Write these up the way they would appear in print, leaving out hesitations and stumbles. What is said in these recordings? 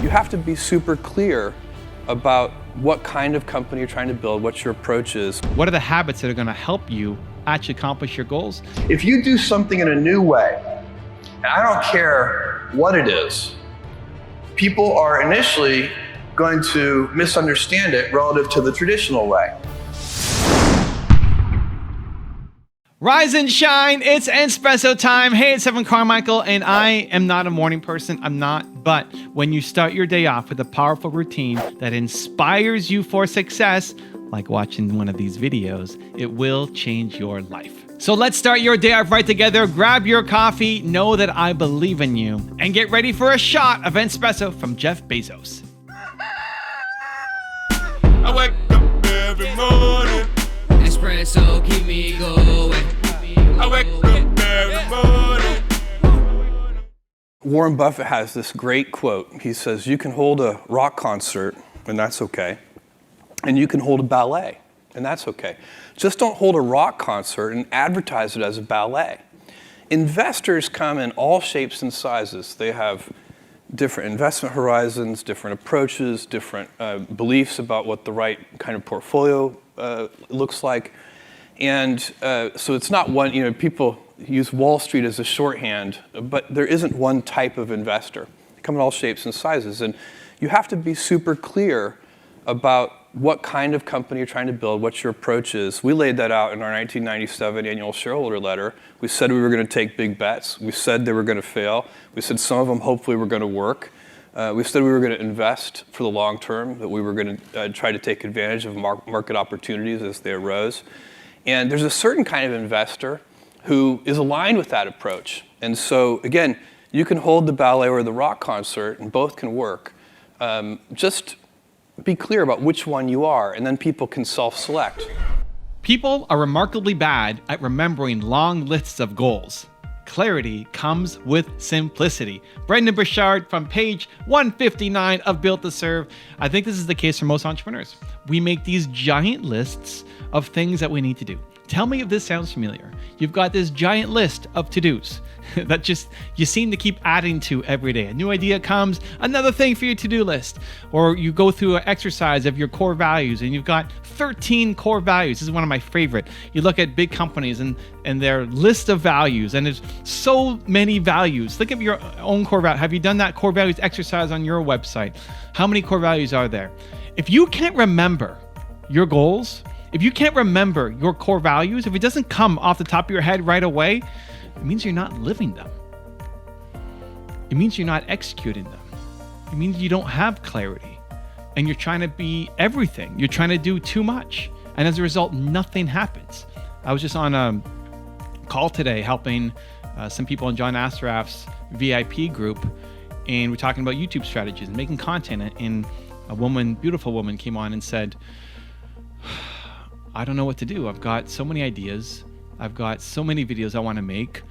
You have to be super clear about what kind of company you're trying to build, what your approach is. What are the habits that are going to help you actually accomplish your goals? If you do something in a new way, and I don't care what it is, people are initially going to misunderstand it relative to the traditional way. Rise and shine, it's espresso time. Hey, it's Evan Carmichael, and I am not a morning person, I'm not. But when you start your day off with a powerful routine that inspires you for success, like watching one of these videos, it will change your life. So let's start your day off right together. Grab your coffee, know that I believe in you, and get ready for a shot of espresso from Jeff Bezos. I wake up every morning. Espresso keep me going. I wake up every morning. Warren Buffett has this great quote. He says, you can hold a rock concert, and that's okay. And you can hold a ballet, and that's okay. Just don't hold a rock concert and advertise it as a ballet. Investors come in all shapes and sizes. They have different investment horizons, different approaches, different beliefs about what the right kind of portfolio looks like. And so it's not one, people use Wall Street as a shorthand, but there isn't one type of investor. They come in all shapes and sizes. And you have to be super clear about what kind of company you're trying to build, what your approach is. We laid that out in our 1997 annual shareholder letter. We said we were going to take big bets. We said they were going to fail. We said some of them hopefully were going to work. We said we were going to invest for the long term, that we were going to try to take advantage of market opportunities as they arose. And there's a certain kind of investor who is aligned with that approach. And so, again, you can hold the ballet or the rock concert, and both can work. Just be clear about which one you are, and then people can self-select. People are remarkably bad at remembering long lists of goals. Clarity comes with simplicity. Brendon Burchard from page 159 of Built to Serve. I think this is the case for most entrepreneurs. We make these giant lists of things that we need to do. Tell me if this sounds familiar. You've got this giant list of to-dos that just you seem to keep adding to every day. A new idea comes, another thing for your to-do list. Or you go through an exercise of your core values and you've got 13 core values. This is one of my favorite. You look at big companies and their list of values, and there's so many values. Think of your own core value. Have you done that core values exercise on your website? How many core values are there? If you can't remember your goals, if you can't remember your core values, if it doesn't come off the top of your head right away, it means you're not living them. It means you're not executing them. It means you don't have clarity and you're trying to be everything. You're trying to do too much. And as a result, nothing happens. I was just on a call today helping some people in John Assaraf's VIP group, and we're talking about YouTube strategies and making content. And a woman, beautiful woman, came on and said, I don't know what to do. I've got so many ideas. I've got so many videos I want to make,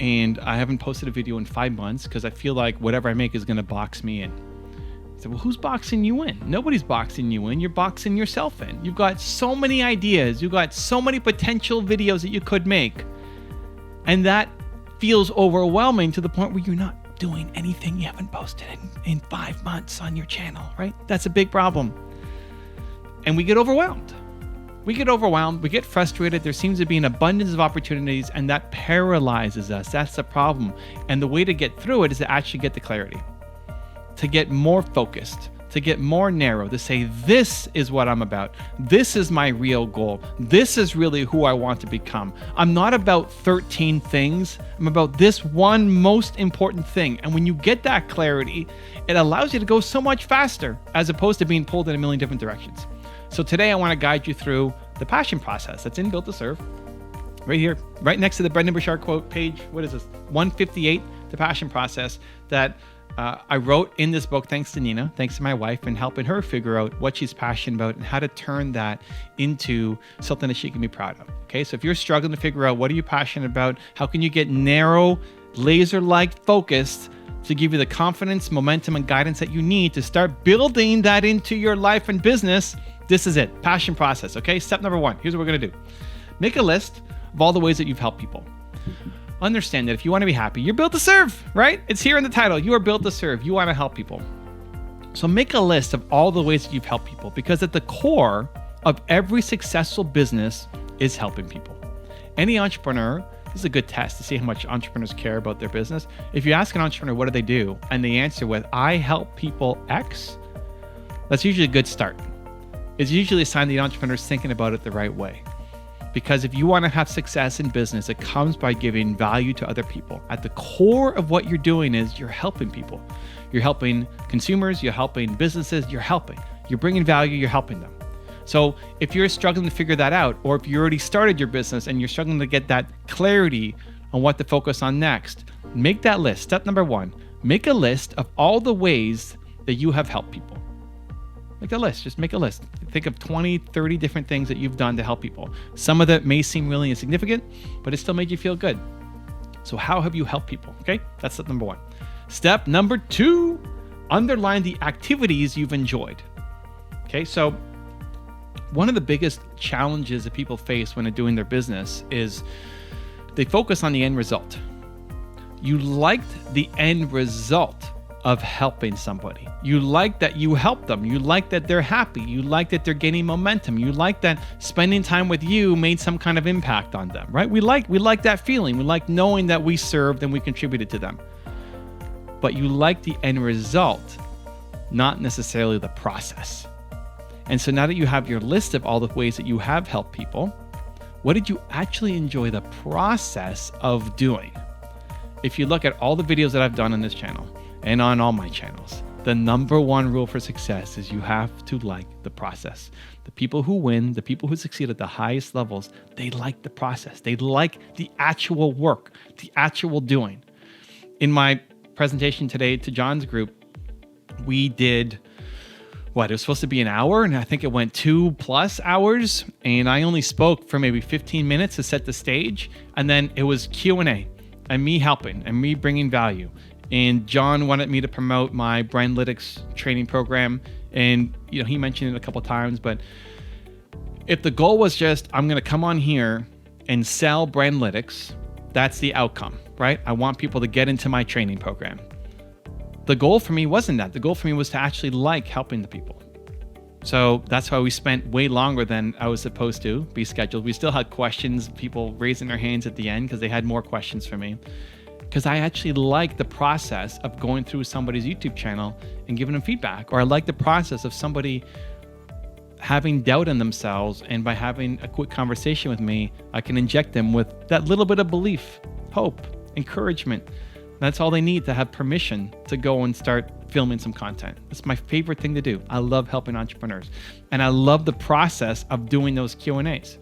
and I haven't posted a video in 5 months because I feel like whatever I make is going to box me in. I said, well, who's boxing you in? Nobody's boxing you in. You're boxing yourself in. You've got so many ideas. You've got so many potential videos that you could make, and that feels overwhelming to the point where you're not doing anything you haven't posted in 5 months on your channel, right? That's a big problem. And we get overwhelmed. We get frustrated. There seems to be an abundance of opportunities, and that paralyzes us. That's the problem. And the way to get through it is to actually get the clarity, to get more focused, to get more narrow, to say, this is what I'm about. This is my real goal. This is really who I want to become. I'm not about 13 things. I'm about this one most important thing. And when you get that clarity, it allows you to go so much faster as opposed to being pulled in a million different directions. So today I want to guide you through the passion process that's in Built to Serve, right here, right next to the Brendon Burchard quote page. What is this? 158, the passion process that I wrote in this book, thanks to Nina, thanks to my wife, and helping her figure out what she's passionate about and how to turn that into something that she can be proud of. Okay, so if you're struggling to figure out what are you passionate about, how can you get narrow, laser-like focused to give you the confidence, momentum, and guidance that you need to start building that into your life and business, this is it. Passion process, okay? Step number 1, here's what we're gonna do. Make a list of all the ways that you've helped people. Understand that if you wanna be happy, you're built to serve, right? It's here in the title. You are built to serve. You wanna help people. So make a list of all the ways that you've helped people, because at the core of every successful business is helping people. Any entrepreneur, this is a good test to see how much entrepreneurs care about their business. If you ask an entrepreneur, what do they do? And they answer with, I help people X, that's usually a good start. It's usually a sign the entrepreneur's thinking about it the right way. Because if you want to have success in business, it comes by giving value to other people. At the core of what you're doing is you're helping people. You're helping consumers, you're helping businesses, you're bringing value, you're helping them. So if you're struggling to figure that out, or if you already started your business and you're struggling to get that clarity on what to focus on next, make that list. Step number 1, make a list of all the ways that you have helped people. Make a list, just make a list. Think of 20, 30 different things that you've done to help people. Some of that may seem really insignificant, but it still made you feel good. So how have you helped people? Okay, that's step number 1. Step number 2, underline the activities you've enjoyed. Okay, so one of the biggest challenges that people face when they're doing their business is they focus on the end result. You liked the end result of helping somebody. You like that you helped them. You like that they're happy. You like that they're gaining momentum. You like that spending time with you made some kind of impact on them, right? We like that feeling. We like knowing that we served and we contributed to them. But you like the end result, not necessarily the process. And so now that you have your list of all the ways that you have helped people, what did you actually enjoy the process of doing? If you look at all the videos that I've done on this channel and on all my channels, the number 1 rule for success is you have to like the process. The people who win, the people who succeed at the highest levels, they like the process. They like the actual work, the actual doing. In my presentation today to John's group, we did it was supposed to be an hour, and I think it went 2+ hours, and I only spoke for maybe 15 minutes to set the stage, and then it was Q&A and me helping and me bringing value. And John wanted me to promote my Brandlytics training program, and he mentioned it a couple times, but if the goal was just, I'm going to come on here and sell Brandlytics, that's the outcome, right? I want people to get into my training program. The goal for me wasn't that. The goal for me was to actually like helping the people. So that's why we spent way longer than I was supposed to be scheduled. We still had questions, people raising their hands at the end because they had more questions for me. Because I actually like the process of going through somebody's YouTube channel and giving them feedback. Or I like the process of somebody having doubt in themselves, and by having a quick conversation with me, I can inject them with that little bit of belief, hope, encouragement. That's all they need to have permission to go and start filming some content. It's my favorite thing to do. I love helping entrepreneurs, and I love the process of doing those Q&As.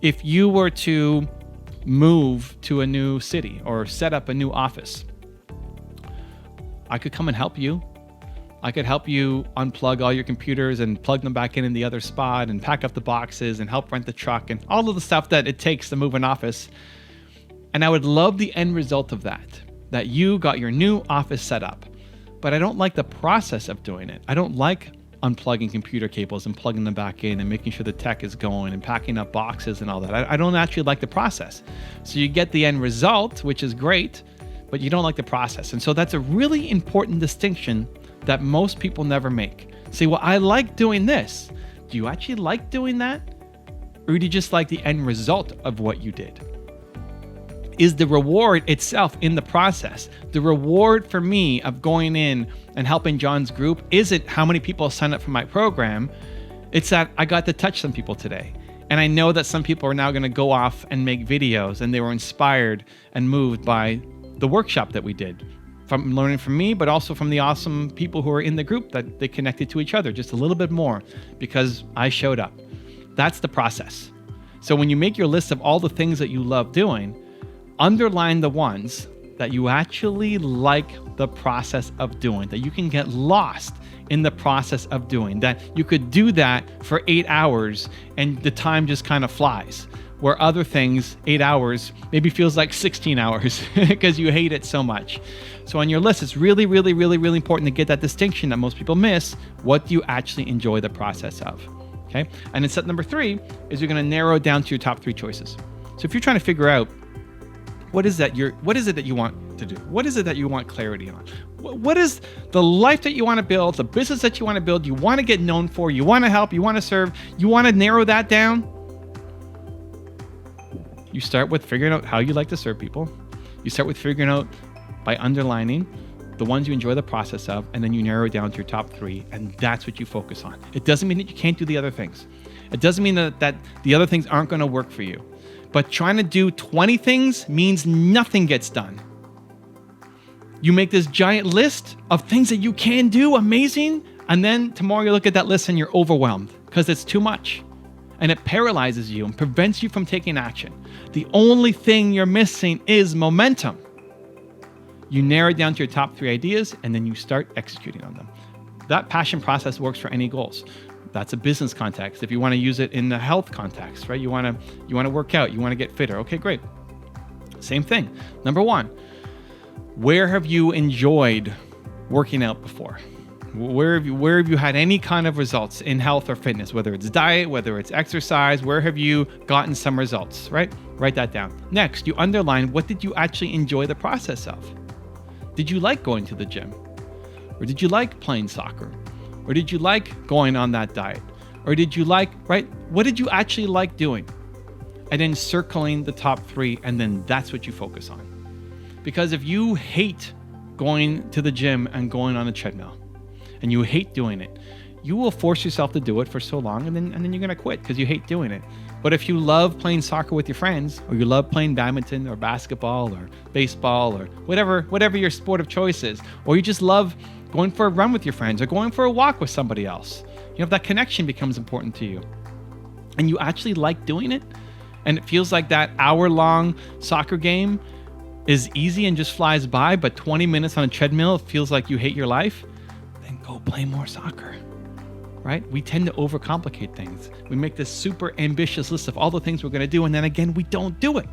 If you were to move to a new city or set up a new office, I could come and help you. I could help you unplug all your computers and plug them back in the other spot and pack up the boxes and help rent the truck and all of the stuff that it takes to move an office. And I would love the end result of that you got your new office set up. But I don't like the process of doing it. I don't like unplugging computer cables and plugging them back in and making sure the tech is going and packing up boxes and all that. I don't actually like the process. So you get the end result, which is great, but you don't like the process. And so that's a really important distinction that most people never make. Say, well, I like doing this. Do you actually like doing that? Or do you just like the end result of what you did? Is the reward itself in the process? The reward for me of going in and helping John's group isn't how many people sign up for my program. It's that I got to touch some people today. And I know that some people are now going to go off and make videos, and they were inspired and moved by the workshop that we did, from learning from me, but also from the awesome people who are in the group, that they connected to each other just a little bit more because I showed up. That's the process. So when you make your list of all the things that you love doing, underline the ones that you actually like the process of doing, that you can get lost in the process of doing, that you could do that for 8 hours and the time just kind of flies, where other things, 8 hours, maybe feels like 16 hours because you hate it so much. So on your list, it's really, really, really, really important to get that distinction that most people miss. What do you actually enjoy the process of? Okay. And then step number 3 is you're going to narrow it down to your top 3 choices. So if you're trying to figure out what is it that you want to do? What is it that you want clarity on? What is the life that you want to build, the business that you want to build, you want to get known for, you want to help, you want to serve, you want to narrow that down? You start with figuring out how you like to serve people. You start with figuring out by underlining the ones you enjoy the process of, and then you narrow it down to your top 3, and that's what you focus on. It doesn't mean that you can't do the other things. It doesn't mean that the other things aren't going to work for you. But trying to do 20 things means nothing gets done. You make this giant list of things that you can do, amazing, and then tomorrow you look at that list and you're overwhelmed because it's too much. And it paralyzes you and prevents you from taking action. The only thing you're missing is momentum. You narrow it down to your top 3 ideas, and then you start executing on them. That passion process works for any goals. That's a business context. If you want to use it in the health context, right? You want to work out, you want to get fitter. Okay, great. Same thing. Number 1, where have you enjoyed working out before? Where have you had any kind of results in health or fitness, whether it's diet, whether it's exercise, where have you gotten some results, right? Write that down. Next, you underline, what did you actually enjoy the process of? Did you like going to the gym? Or did you like playing soccer? Or did you like going on that diet? Or did you like, right? What did you actually like doing? And then circling the top 3, and then that's what you focus on. Because if you hate going to the gym and going on a treadmill, and you hate doing it, you will force yourself to do it for so long, and then you're gonna quit because you hate doing it. But if you love playing soccer with your friends, or you love playing badminton or basketball or baseball or whatever your sport of choice is, or you just love going for a run with your friends or going for a walk with somebody else, that connection becomes important to you. And you actually like doing it, and it feels like that hour-long soccer game is easy and just flies by, but 20 minutes on a treadmill feels like you hate your life, then go play more soccer. Right? We tend to overcomplicate things. We make this super ambitious list of all the things we're going to do, and then again, we don't do it.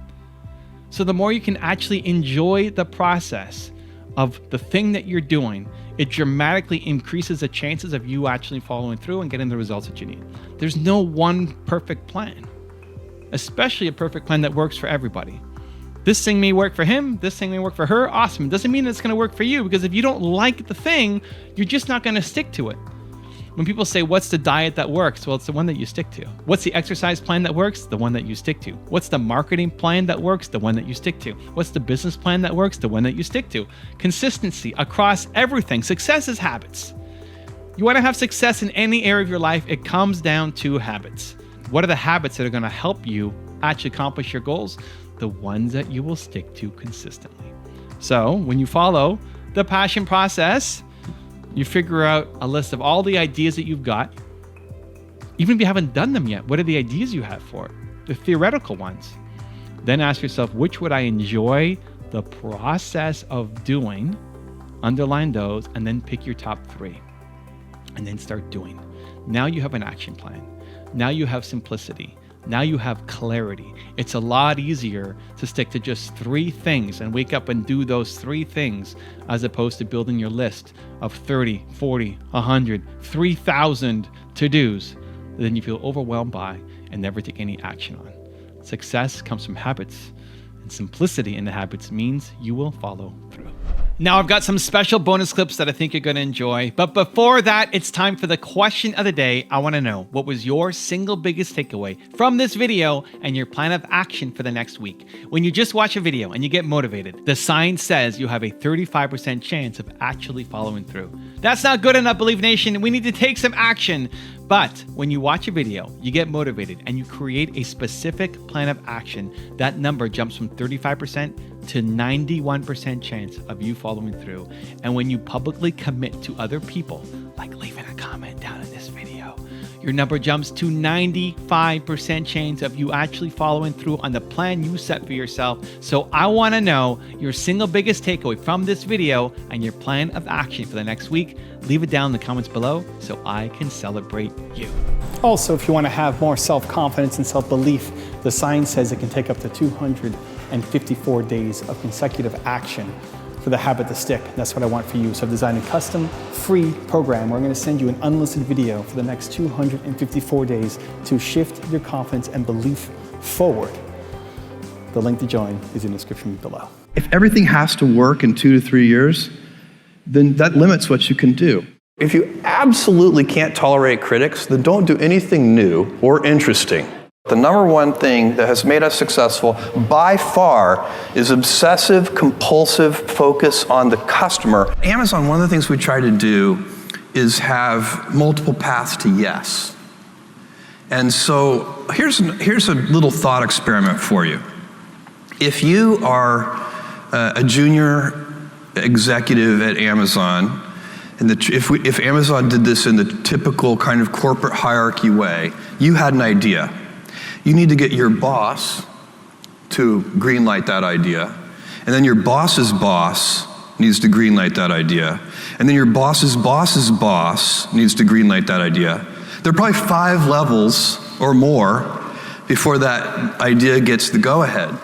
So the more you can actually enjoy the process of the thing that you're doing, it dramatically increases the chances of you actually following through and getting the results that you need. There's no one perfect plan, especially a perfect plan that works for everybody. This thing may work for him, this thing may work for her, awesome. It doesn't mean it's going to work for you, because if you don't like the thing, you're just not going to stick to it. When people say, what's the diet that works? Well, it's the one that you stick to. What's the exercise plan that works? The one that you stick to. What's the marketing plan that works? The one that you stick to. What's the business plan that works? The one that you stick to. Consistency across everything. Success is habits. You want to have success in any area of your life, it comes down to habits. What are the habits that are going to help you actually accomplish your goals? The ones that you will stick to consistently. So when you follow the passion process, you figure out a list of all the ideas that you've got. Even if you haven't done them yet, what are the ideas you have for it? The theoretical ones. Then ask yourself, which would I enjoy the process of doing? Underline those, and then pick your top 3. And then start doing. Now you have an action plan. Now you have simplicity. Now you have clarity. It's a lot easier to stick to just 3 things and wake up and do those 3 things, as opposed to building your list of 30, 40, 100, 3,000 to-dos that then you feel overwhelmed by and never take any action on. Success comes from habits, and simplicity in the habits means you will follow through. Now I've got some special bonus clips that I think you're going to enjoy. But before that, it's time for the question of the day. I want to know, what was your single biggest takeaway from this video and your plan of action for the next week? When you just watch a video and you get motivated, the sign says you have a 35% chance of actually following through. That's not good enough, Believe Nation. We need to take some action. But when you watch a video, you get motivated, and you create a specific plan of action, that number jumps from 35% to 91% chance of you following through. And when you publicly commit to other people, like leaving a comment down in this video, your number jumps to 95% chance of you actually following through on the plan you set for yourself. So I want to know your single biggest takeaway from this video and your plan of action for the next week. Leave it down in the comments below so I can celebrate you. Also, if you want to have more self-confidence and self-belief, the sign says it can take up to 254 days of consecutive action for the habit to stick. That's what I want for you. So I've designed a custom free program where I'm going to send you an unlisted video for the next 254 days to shift your confidence and belief forward. The link to join is in the description below. If everything has to work in 2 to 3 years, then that limits what you can do. If you absolutely can't tolerate critics, then don't do anything new or interesting. The number one thing that has made us successful by far is obsessive, compulsive focus on the customer. Amazon, one of the things we try to do is have multiple paths to yes. And so here's a little thought experiment for you. If you are a junior executive at Amazon, and if Amazon did this in the typical kind of corporate hierarchy way, you had an idea. You need to get your boss to greenlight that idea, and then your boss's boss needs to greenlight that idea, and then your boss's boss's boss needs to greenlight that idea. There are probably 5 levels or more before that idea gets the go-ahead.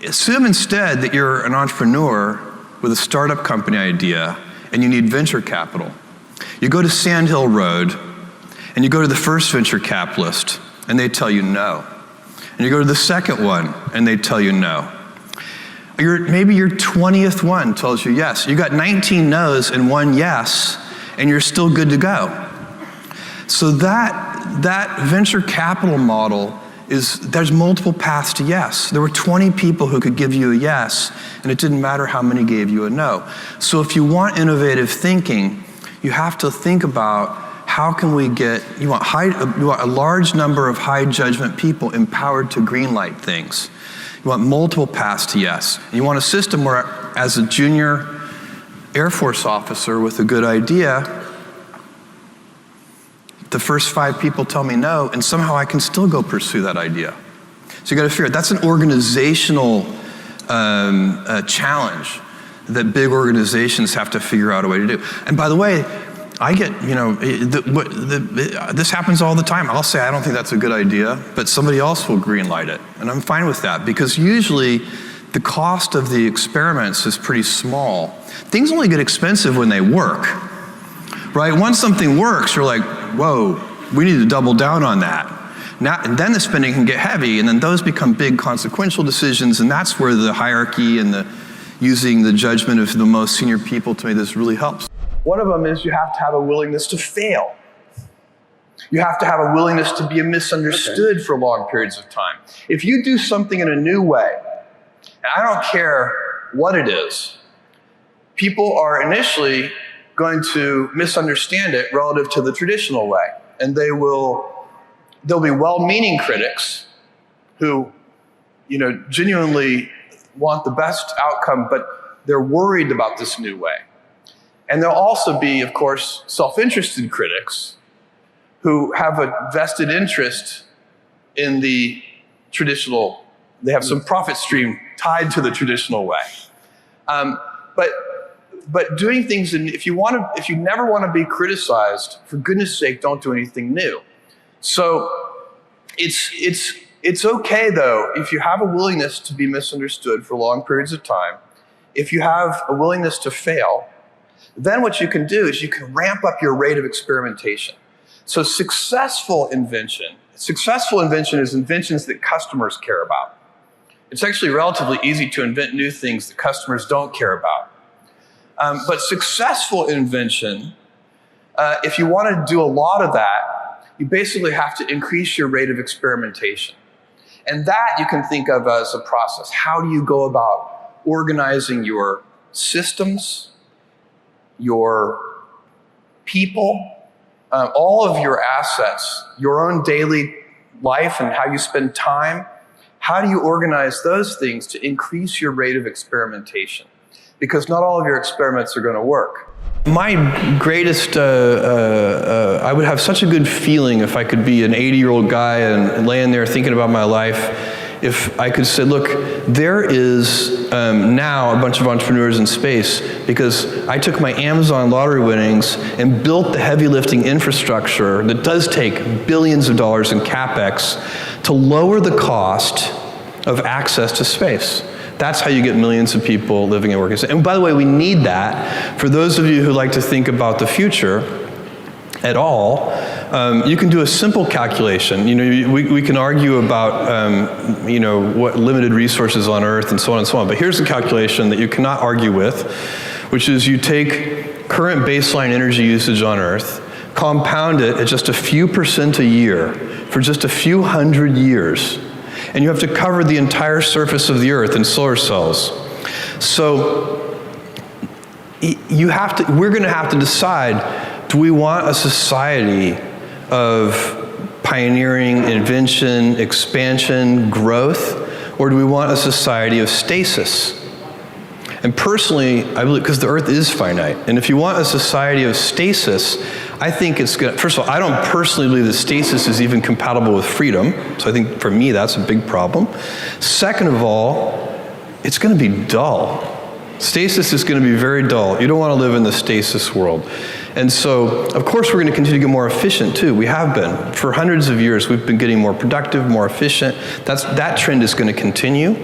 Assume instead that you're an entrepreneur with a startup company idea and you need venture capital. You go to Sand Hill Road and you go to the first venture capitalist and they tell you no. And you go to the second one and they tell you no. Maybe your 20th one tells you yes. You got 19 no's and 1 yes, and you're still good to go. So that venture capital model there's multiple paths to yes. There were 20 people who could give you a yes, and it didn't matter how many gave you a no. So if you want innovative thinking, you have to think about how can we you want a large number of high judgment people empowered to greenlight things. You want multiple paths to yes. And you want a system where, as a junior Air Force officer with a good idea, the first 5 people tell me no, and somehow I can still go pursue that idea. So you got to figure out, that's an organizational challenge that big organizations have to figure out a way to do. And by the way, I get, this happens all the time. I'll say, I don't think that's a good idea, but somebody else will greenlight it. And I'm fine with that, because usually the cost of the experiments is pretty small. Things only get expensive when they work, right? Once something works, you're like, whoa, we need to double down on that. Now, and then the spending can get heavy, and then those become big consequential decisions, and that's where the hierarchy and using the judgment of the most senior people to me, this really helps. One of them is you have to have a willingness to fail. You have to have a willingness to be misunderstood for long periods of time. If you do something in a new way, and I don't care what it is, people are initially going to misunderstand it relative to the traditional way. And there'll be well-meaning critics who, genuinely want the best outcome, but they're worried about this new way. And there'll also be, of course, self-interested critics who have a vested interest in the traditional, they have some profit stream tied to the traditional way. But doing things, if you never want to be criticized, for goodness sake, don't do anything new. So it's okay though, if you have a willingness to be misunderstood for long periods of time, if you have a willingness to fail, then what you can do is you can ramp up your rate of experimentation. So successful invention is inventions that customers care about. It's actually relatively easy to invent new things that customers don't care about. But successful invention, if you want to do a lot of that, you basically have to increase your rate of experimentation. And that you can think of as a process. How do you go about organizing your systems, your people, all of your assets, your own daily life and how you spend time? How do you organize those things to increase your rate of experimentation? Because not all of your experiments are going to work. My greatest, I would have such a good feeling if I could be an 80-year-old guy and laying there thinking about my life, if I could say, look, there is now a bunch of entrepreneurs in space because I took my Amazon lottery winnings and built the heavy lifting infrastructure that does take billions of dollars in CapEx to lower the cost of access to space. That's how you get millions of people living and working. And by the way, we need that. For those of you who like to think about the future at all, you can do a simple calculation. We can argue about what limited resources on Earth and so on and so on. But here's a calculation that you cannot argue with, which is you take current baseline energy usage on Earth, compound it at just a few % a year for just a few hundred years, and you have to cover the entire surface of the Earth in solar cells. So we're going to have to decide, do we want a society of pioneering, invention, expansion, growth, or do we want a society of stasis? And personally, I believe, because the Earth is finite, and if you want a society of stasis, I think it's going to, first of all, I don't personally believe that stasis is even compatible with freedom, so I think for me that's a big problem. Second of all, it's going to be dull. Stasis is going to be very dull. You don't want to live in the stasis world. And so, of course, we're going to continue to get more efficient too. We have been. For hundreds of years, we've been getting more productive, more efficient. That trend is going to continue.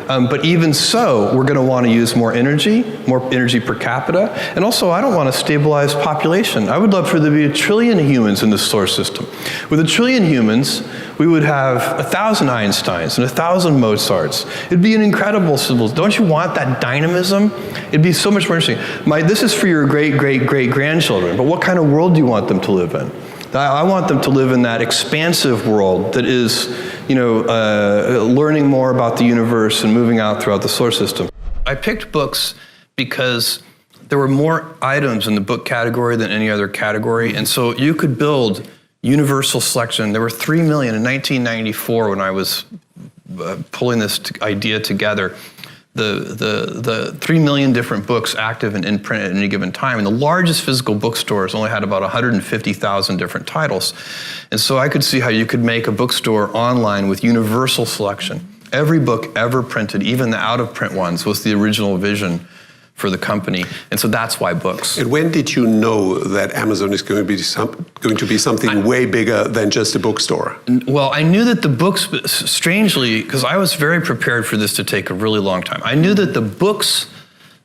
But even so, we're going to want to use more energy per capita. And also, I don't want a stabilized population. I would love for there to be 1 trillion humans in the solar system. With 1 trillion humans, we would have 1,000 Einsteins and 1,000 Mozarts. It'd be an incredible civilization. Don't you want that dynamism? It'd be so much more interesting. This is for your great-great-great-grandchildren, but what kind of world do you want them to live in? I want them to live in that expansive world that is, learning more about the universe and moving out throughout the solar system. I picked books because there were more items in the book category than any other category, and so you could build universal selection. There were 3 million in 1994 when I was pulling this idea together. The 3 million different books active and in print at any given time. And the largest physical bookstores only had about 150,000 different titles. And so I could see how you could make a bookstore online with universal selection. Every book ever printed, even the out-of-print ones, was the original vision for the company. And so that's why books. And when did you know that Amazon is going to be something way bigger than just a bookstore? Well, I knew that the books, strangely, because I was very prepared for this to take a really long time. I knew that the books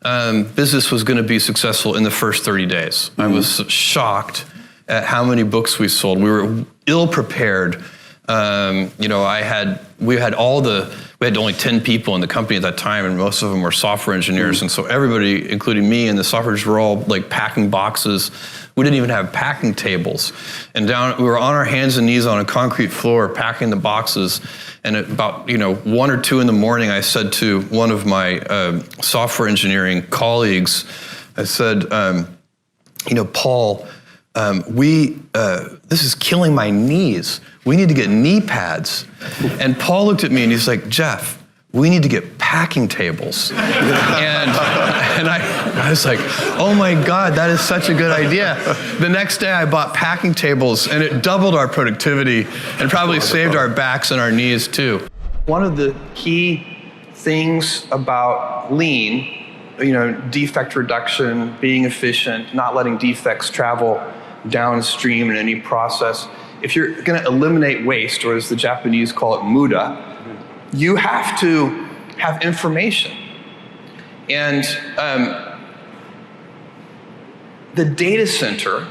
business was going to be successful in the first 30 days. I was shocked at how many books we sold. We were ill prepared. We had only 10 people in the company at that time, and most of them were software engineers. And so everybody, including me and the software engineers, were all like packing boxes. We didn't even have packing tables. And we were on our hands and knees on a concrete floor packing the boxes. And at about 1 or 2 in the morning, I said to one of my software engineering colleagues, I said, Paul, this is killing my knees. We need to get knee pads. And Paul looked at me and he's like, Jeff, we need to get packing tables. and I was like, oh my God, that is such a good idea. The next day I bought packing tables and it doubled our productivity and probably saved our backs and our knees too. One of the key things about lean, defect reduction, being efficient, not letting defects travel downstream in any process. If you're going to eliminate waste, or as the Japanese call it, muda, you have to have information. And the data center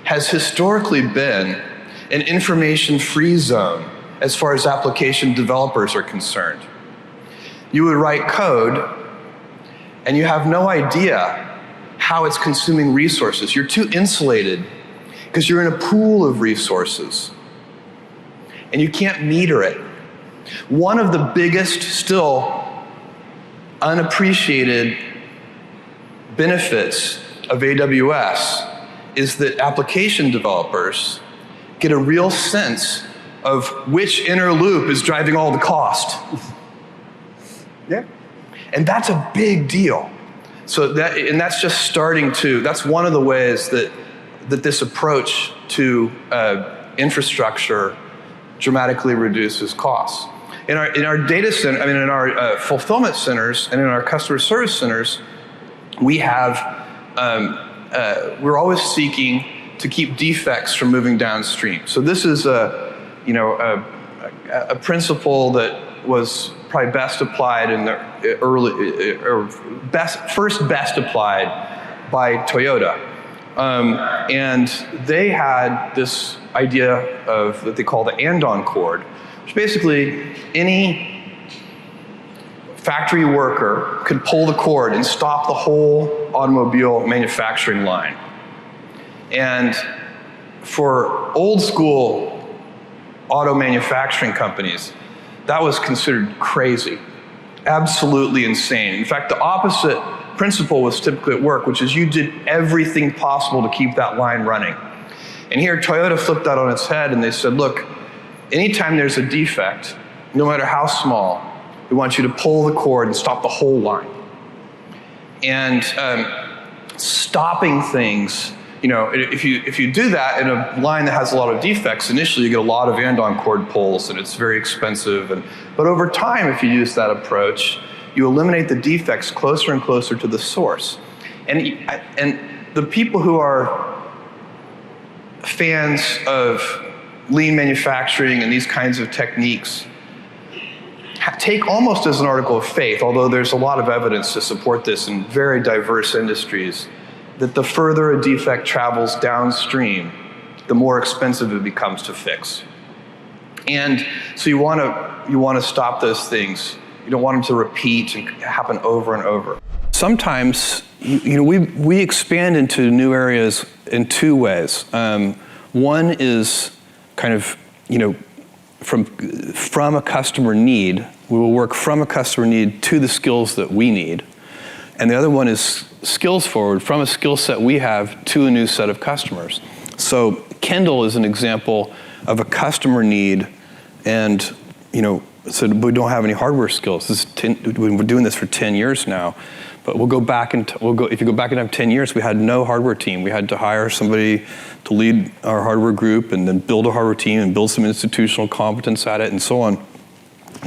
has historically been an information-free zone as far as application developers are concerned. You would write code, and you have no idea how it's consuming resources. You're too insulated because you're in a pool of resources, and you can't meter it. One of the biggest, still unappreciated benefits of AWS is that application developers get a real sense of which inner loop is driving all the cost. Yeah. And that's a big deal. So that's just starting to, that's one of the ways that this approach to infrastructure dramatically reduces costs. In our data center, in our fulfillment centers and in our customer service centers, we have, we're always seeking to keep defects from moving downstream. So this is a principle that was probably best applied in the first best applied by Toyota. And they had this idea of that they call the andon cord, which basically any factory worker could pull the cord and stop the whole automobile manufacturing line. And for old school auto manufacturing companies, that was considered crazy, absolutely insane. In fact, the opposite principle was typically at work, which is you did everything possible to keep that line running. And here Toyota flipped that on its head and they said, look, anytime there's a defect, no matter how small, we want you to pull the cord and stop the whole line. And stopping things, if you do that in a line that has a lot of defects, initially you get a lot of andon cord pulls and it's very expensive. But over time, if you use that approach, you eliminate the defects closer and closer to the source. And the people who are fans of lean manufacturing and these kinds of techniques take almost as an article of faith, although there's a lot of evidence to support this in very diverse industries, that the further a defect travels downstream, the more expensive it becomes to fix. And so you want to stop those things. You don't want them to repeat and happen over and over. Sometimes, we expand into new areas in two ways. One is kind of, from a customer need. We will work from a customer need to the skills that we need. And the other one is skills forward, from a skill set we have to a new set of customers. So Kindle is an example of a customer need, and so we don't have any hardware skills. We've been doing this for 10 years now, but if you go back in time 10 years, we had no hardware team. We had to hire somebody to lead our hardware group and then build a hardware team and build some institutional competence at it and so on.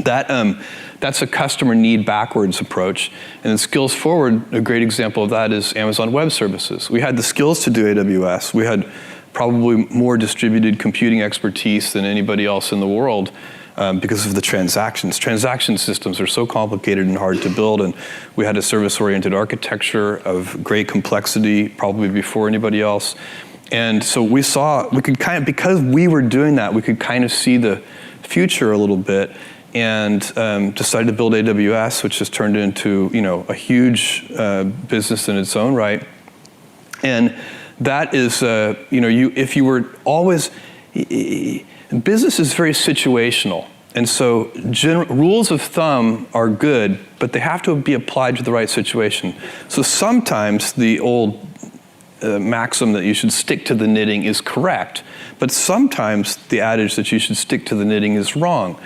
That's a customer need backwards approach. And then skills forward, a great example of that is Amazon Web Services. We had the skills to do AWS. We had probably more distributed computing expertise than anybody else in the world because of the transactions. Transaction systems are so complicated and hard to build, and we had a service-oriented architecture of great complexity, probably before anybody else. And so because we were doing that, we could kind of see the future a little bit, and decided to build AWS, which has turned into a huge business in its own right. And that is, if you were always, business is very situational. And so rules of thumb are good, but they have to be applied to the right situation. So sometimes the old maxim that you should stick to the knitting is correct, but sometimes the adage that you should stick to the knitting is wrong.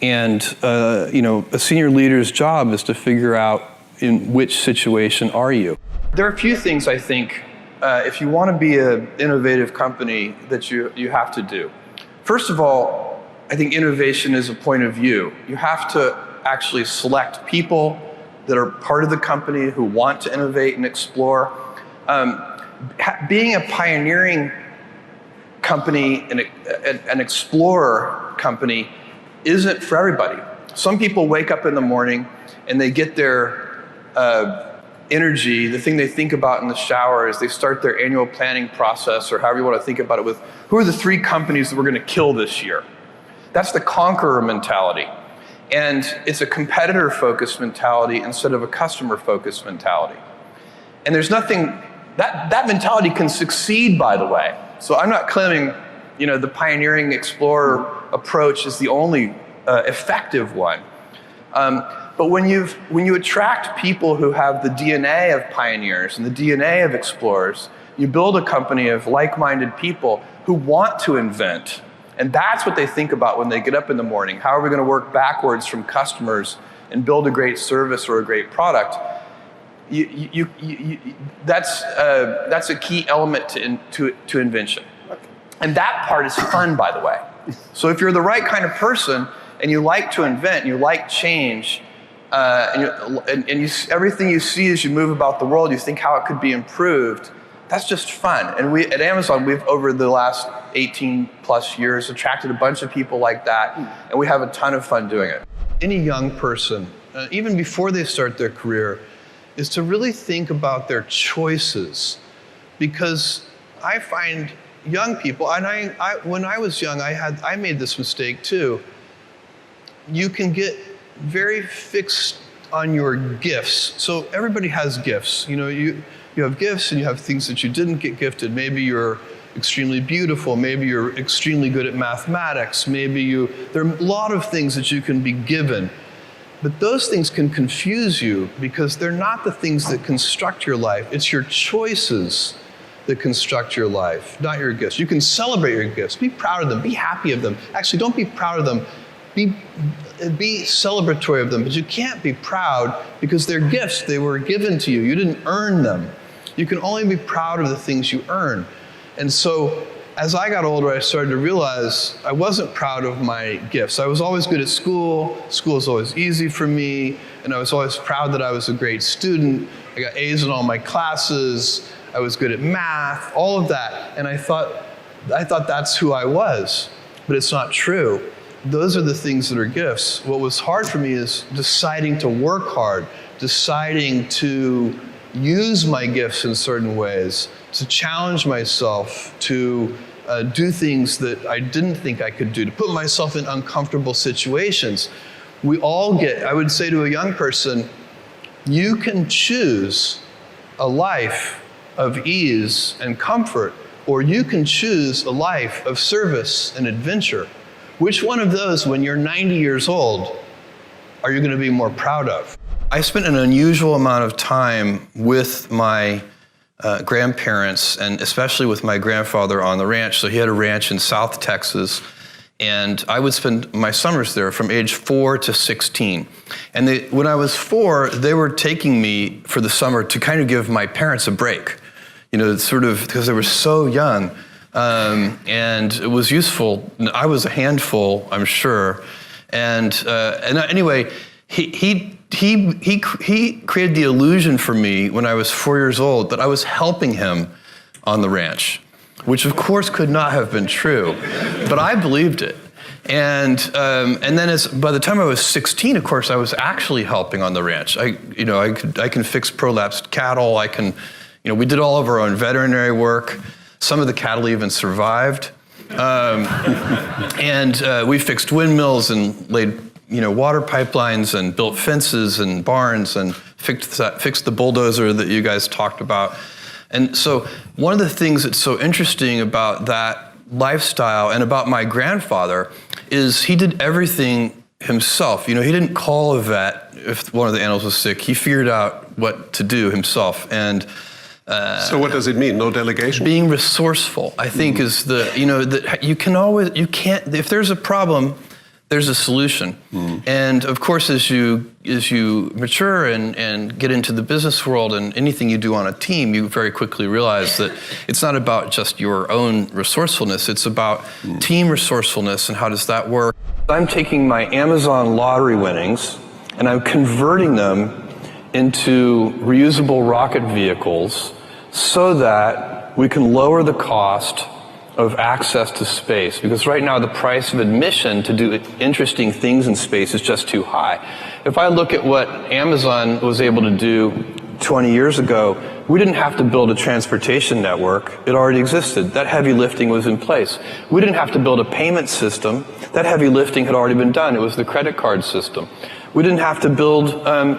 And a senior leader's job is to figure out in which situation are you. There are a few things I think if you want to be an innovative company that you have to do. First of all, I think innovation is a point of view. You have to actually select people that are part of the company who want to innovate and explore. Being a pioneering company and an explorer company isn't for everybody. Some people wake up in the morning and they get their energy, the thing they think about in the shower is they start their annual planning process, or however you want to think about it, with who are the 3 companies that we're going to kill this year? That's the conqueror mentality. And it's a competitor-focused mentality instead of a customer-focused mentality. And there's nothing, that mentality can succeed, by the way. So I'm not claiming, the pioneering explorer approach is the only effective one. But when you attract people who have the DNA of pioneers and the DNA of explorers, you build a company of like-minded people who want to invent. And that's what they think about when they get up in the morning. How are we going to work backwards from customers and build a great service or a great product? That's a key element to invention. And that part is fun, by the way. So if you're the right kind of person and you like to invent, and you like change, everything you see as you move about the world, you think how it could be improved, that's just fun. And we at Amazon, we've over the last 18 plus years attracted a bunch of people like that, and we have a ton of fun doing it. Any young person, even before they start their career, is to really think about their choices, because I find young people, and when I was young, I made this mistake too. You can get very fixed on your gifts. So everybody has gifts. You know, you have gifts and you have things that you didn't get gifted. Maybe you're extremely beautiful. Maybe you're extremely good at mathematics. There are a lot of things that you can be given. But those things can confuse you because they're not the things that construct your life. It's your choices that construct your life, not your gifts. You can celebrate your gifts. Be proud of them. Be happy of them. Actually, don't be proud of them. Be celebratory of them, but you can't be proud because they're gifts. They were given to you. You didn't earn them. You can only be proud of the things you earn. And so as I got older, I started to realize I wasn't proud of my gifts. I was always good at school. School was always easy for me. And I was always proud that I was a great student. I got A's in all my classes. I was good at math, all of that. And I thought that's who I was. But it's not true. Those are the things that are gifts. What was hard for me is deciding to work hard, deciding to use my gifts in certain ways, to challenge myself, to do things that I didn't think I could do, to put myself in uncomfortable situations. We all I would say to a young person, you can choose a life of ease and comfort, or you can choose a life of service and adventure. Which one of those, when you're 90 years old, are you going to be more proud of? I spent an unusual amount of time with my grandparents, and especially with my grandfather on the ranch. So he had a ranch in South Texas, and I would spend my summers there from age 4 to 16. And when I was 4, they were taking me for the summer to kind of give my parents a break, you know, sort of because they were so young. And it was useful. I was a handful, I'm sure. And anyway, he created the illusion for me when I was 4 years old that I was helping him on the ranch, which of course could not have been true, but I believed it. And then by the time I was 16, of course, I was actually helping on the ranch. I can fix prolapsed cattle. We did all of our own veterinary work. Some of the cattle even survived. And we fixed windmills and laid water pipelines and built fences and barns and fixed the bulldozer that you guys talked about. And so one of the things that's so interesting about that lifestyle and about my grandfather is he did everything himself. He didn't call a vet if one of the animals was sick. He figured out what to do himself. And so what does it mean? No delegation? Being resourceful, I think, is that you can't, if there's a problem, there's a solution. And of course, as you mature and get into the business world and anything you do on a team, you very quickly realize that it's not about just your own resourcefulness, it's about team resourcefulness and how does that work. I'm taking my Amazon lottery winnings and I'm converting them into reusable rocket vehicles so that we can lower the cost of access to space, because right now the price of admission to do interesting things in space is just too high. If I look at what Amazon was able to do 20 years ago, we didn't have to build a transportation network. It already existed. That heavy lifting was in place. We didn't have to build a payment system. That heavy lifting had already been done. It was the credit card system. We didn't have to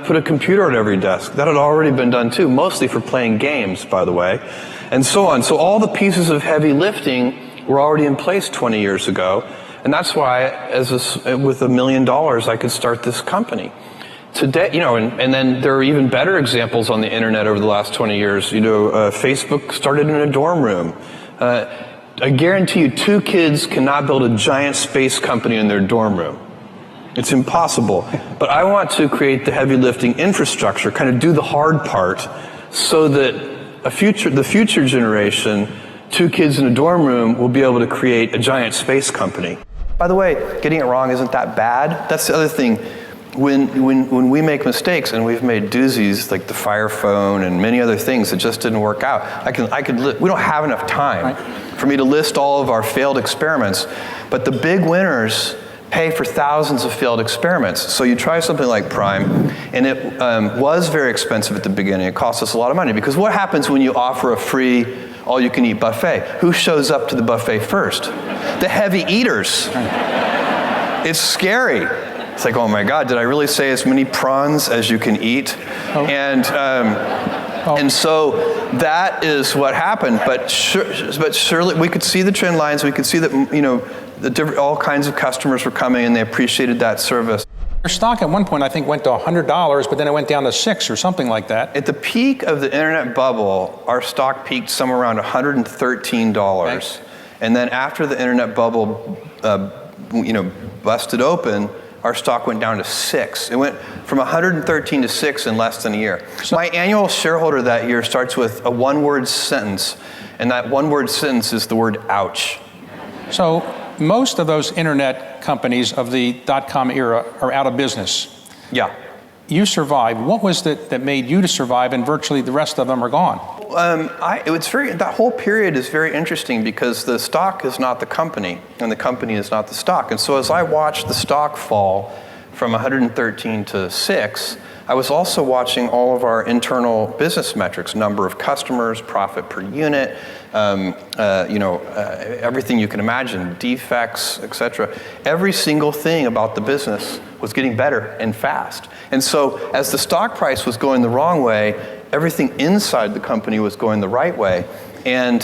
put a computer at every desk. That had already been done too, mostly for playing games, by the way, and so on. So all the pieces of heavy lifting were already in place 20 years ago, and that's why, with $1 million, I could start this company. Today, and then there are even better examples on the internet over the last 20 years. Facebook started in a dorm room. I guarantee you 2 kids cannot build a giant space company in their dorm room. It's impossible. But I want to create the heavy lifting infrastructure, kind of do the hard part, so that the future generation, 2 kids in a dorm room, will be able to create a giant space company. By the way, getting it wrong isn't that bad. That's the other thing. When we make mistakes, and we've made doozies like the Fire Phone and many other things that just didn't work out, we don't have enough time for me to list all of our failed experiments, but the big winners pay for thousands of failed experiments. So you try something like Prime, and it was very expensive at the beginning. It cost us a lot of money, because what happens when you offer a free all-you-can-eat buffet? Who shows up to the buffet first? The heavy eaters. It's scary. It's like, oh my God, did I really say as many prawns as you can eat? Oh. And so that is what happened. But surely we could see the trend lines. We could see that, you know, all kinds of customers were coming and they appreciated that service. Your stock at one point, I think, went to $100, but then it went down to $6 or something like that. At the peak of the internet bubble, our stock peaked somewhere around $113. Okay. And then after the internet bubble, you know, busted open, our stock went down to $6. It went from 113 to 6 in less than a year. My annual shareholder that year starts with a one-word sentence, and that one-word sentence is the word ouch. So most of those internet companies of the dot-com era are out of business. Yeah. You survived. What was it that made you to survive, and virtually the rest of them are gone? That whole period is very interesting because the stock is not the company, and the company is not the stock. And so as I watched the stock fall from 113 to 6, I was also watching all of our internal business metrics, number of customers, profit per unit, everything you can imagine, defects, etc. Every single thing about the business was getting better and fast. And so as the stock price was going the wrong way, everything inside the company was going the right way. And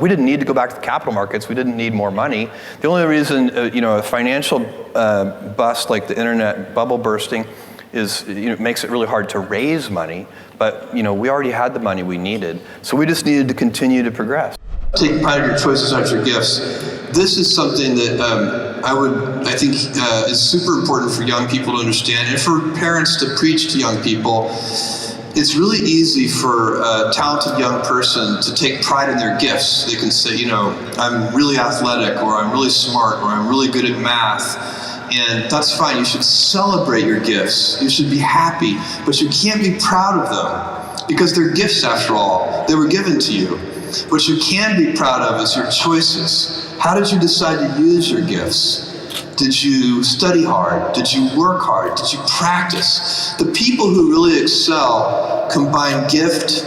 we didn't need to go back to the capital markets. We didn't need more money. The only reason, a financial bust like the internet bubble bursting is, makes it really hard to raise money. But, we already had the money we needed. So we just needed to continue to progress. Take pride in your choices, not your gifts. This is something that I think is super important for young people to understand, and for parents to preach to young people. It's really easy for a talented young person to take pride in their gifts. They can say, I'm really athletic, or I'm really smart, or I'm really good at math. And that's fine. You should celebrate your gifts. You should be happy, but you can't be proud of them because they're gifts after all. They were given to you. What you can be proud of is your choices. How did you decide to use your gifts? Did you study hard? Did you work hard? Did you practice? The people who really excel combine gifts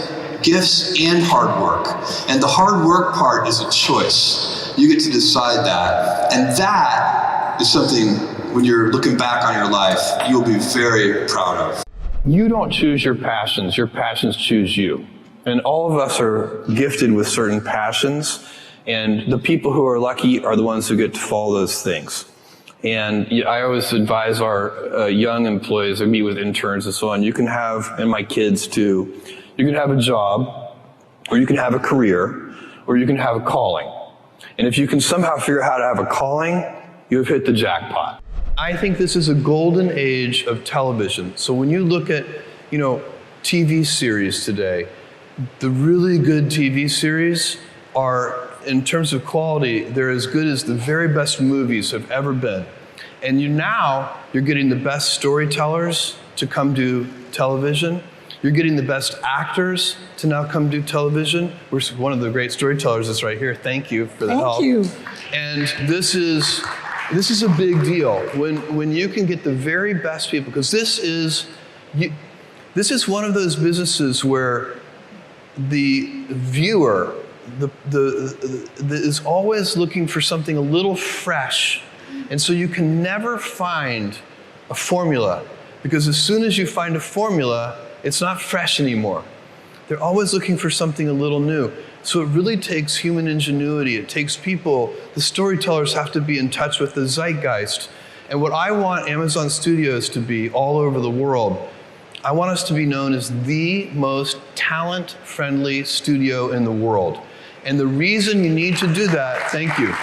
and hard work. And the hard work part is a choice. You get to decide that. And that is something, when you're looking back on your life, you'll be very proud of. You don't choose your passions choose you. And all of us are gifted with certain passions, and the people who are lucky are the ones who get to follow those things. And I always advise our young employees, I meet with interns and so on, you can have, and my kids too, you can have a job, or you can have a career, or you can have a calling. And if you can somehow figure out how to have a calling, you have hit the jackpot. I think this is a golden age of television. So when you look at, TV series today, the really good TV series are, in terms of quality, they're as good as the very best movies have ever been. And you're getting the best storytellers to come do television. You're getting the best actors to now come do television. One of the great storytellers is right here. Thank you for the help. Thank you. And this is a big deal when you can get the very best people, because this is one of those businesses where the viewer is always looking for something a little fresh. And so you can never find a formula, because as soon as you find a formula, it's not fresh anymore. They're always looking for something a little new. So it really takes human ingenuity. It takes people. The storytellers have to be in touch with the zeitgeist. And what I want Amazon Studios to be all over the world, I want us to be known as the most talent-friendly studio in the world. And the reason you need to do that, thank you,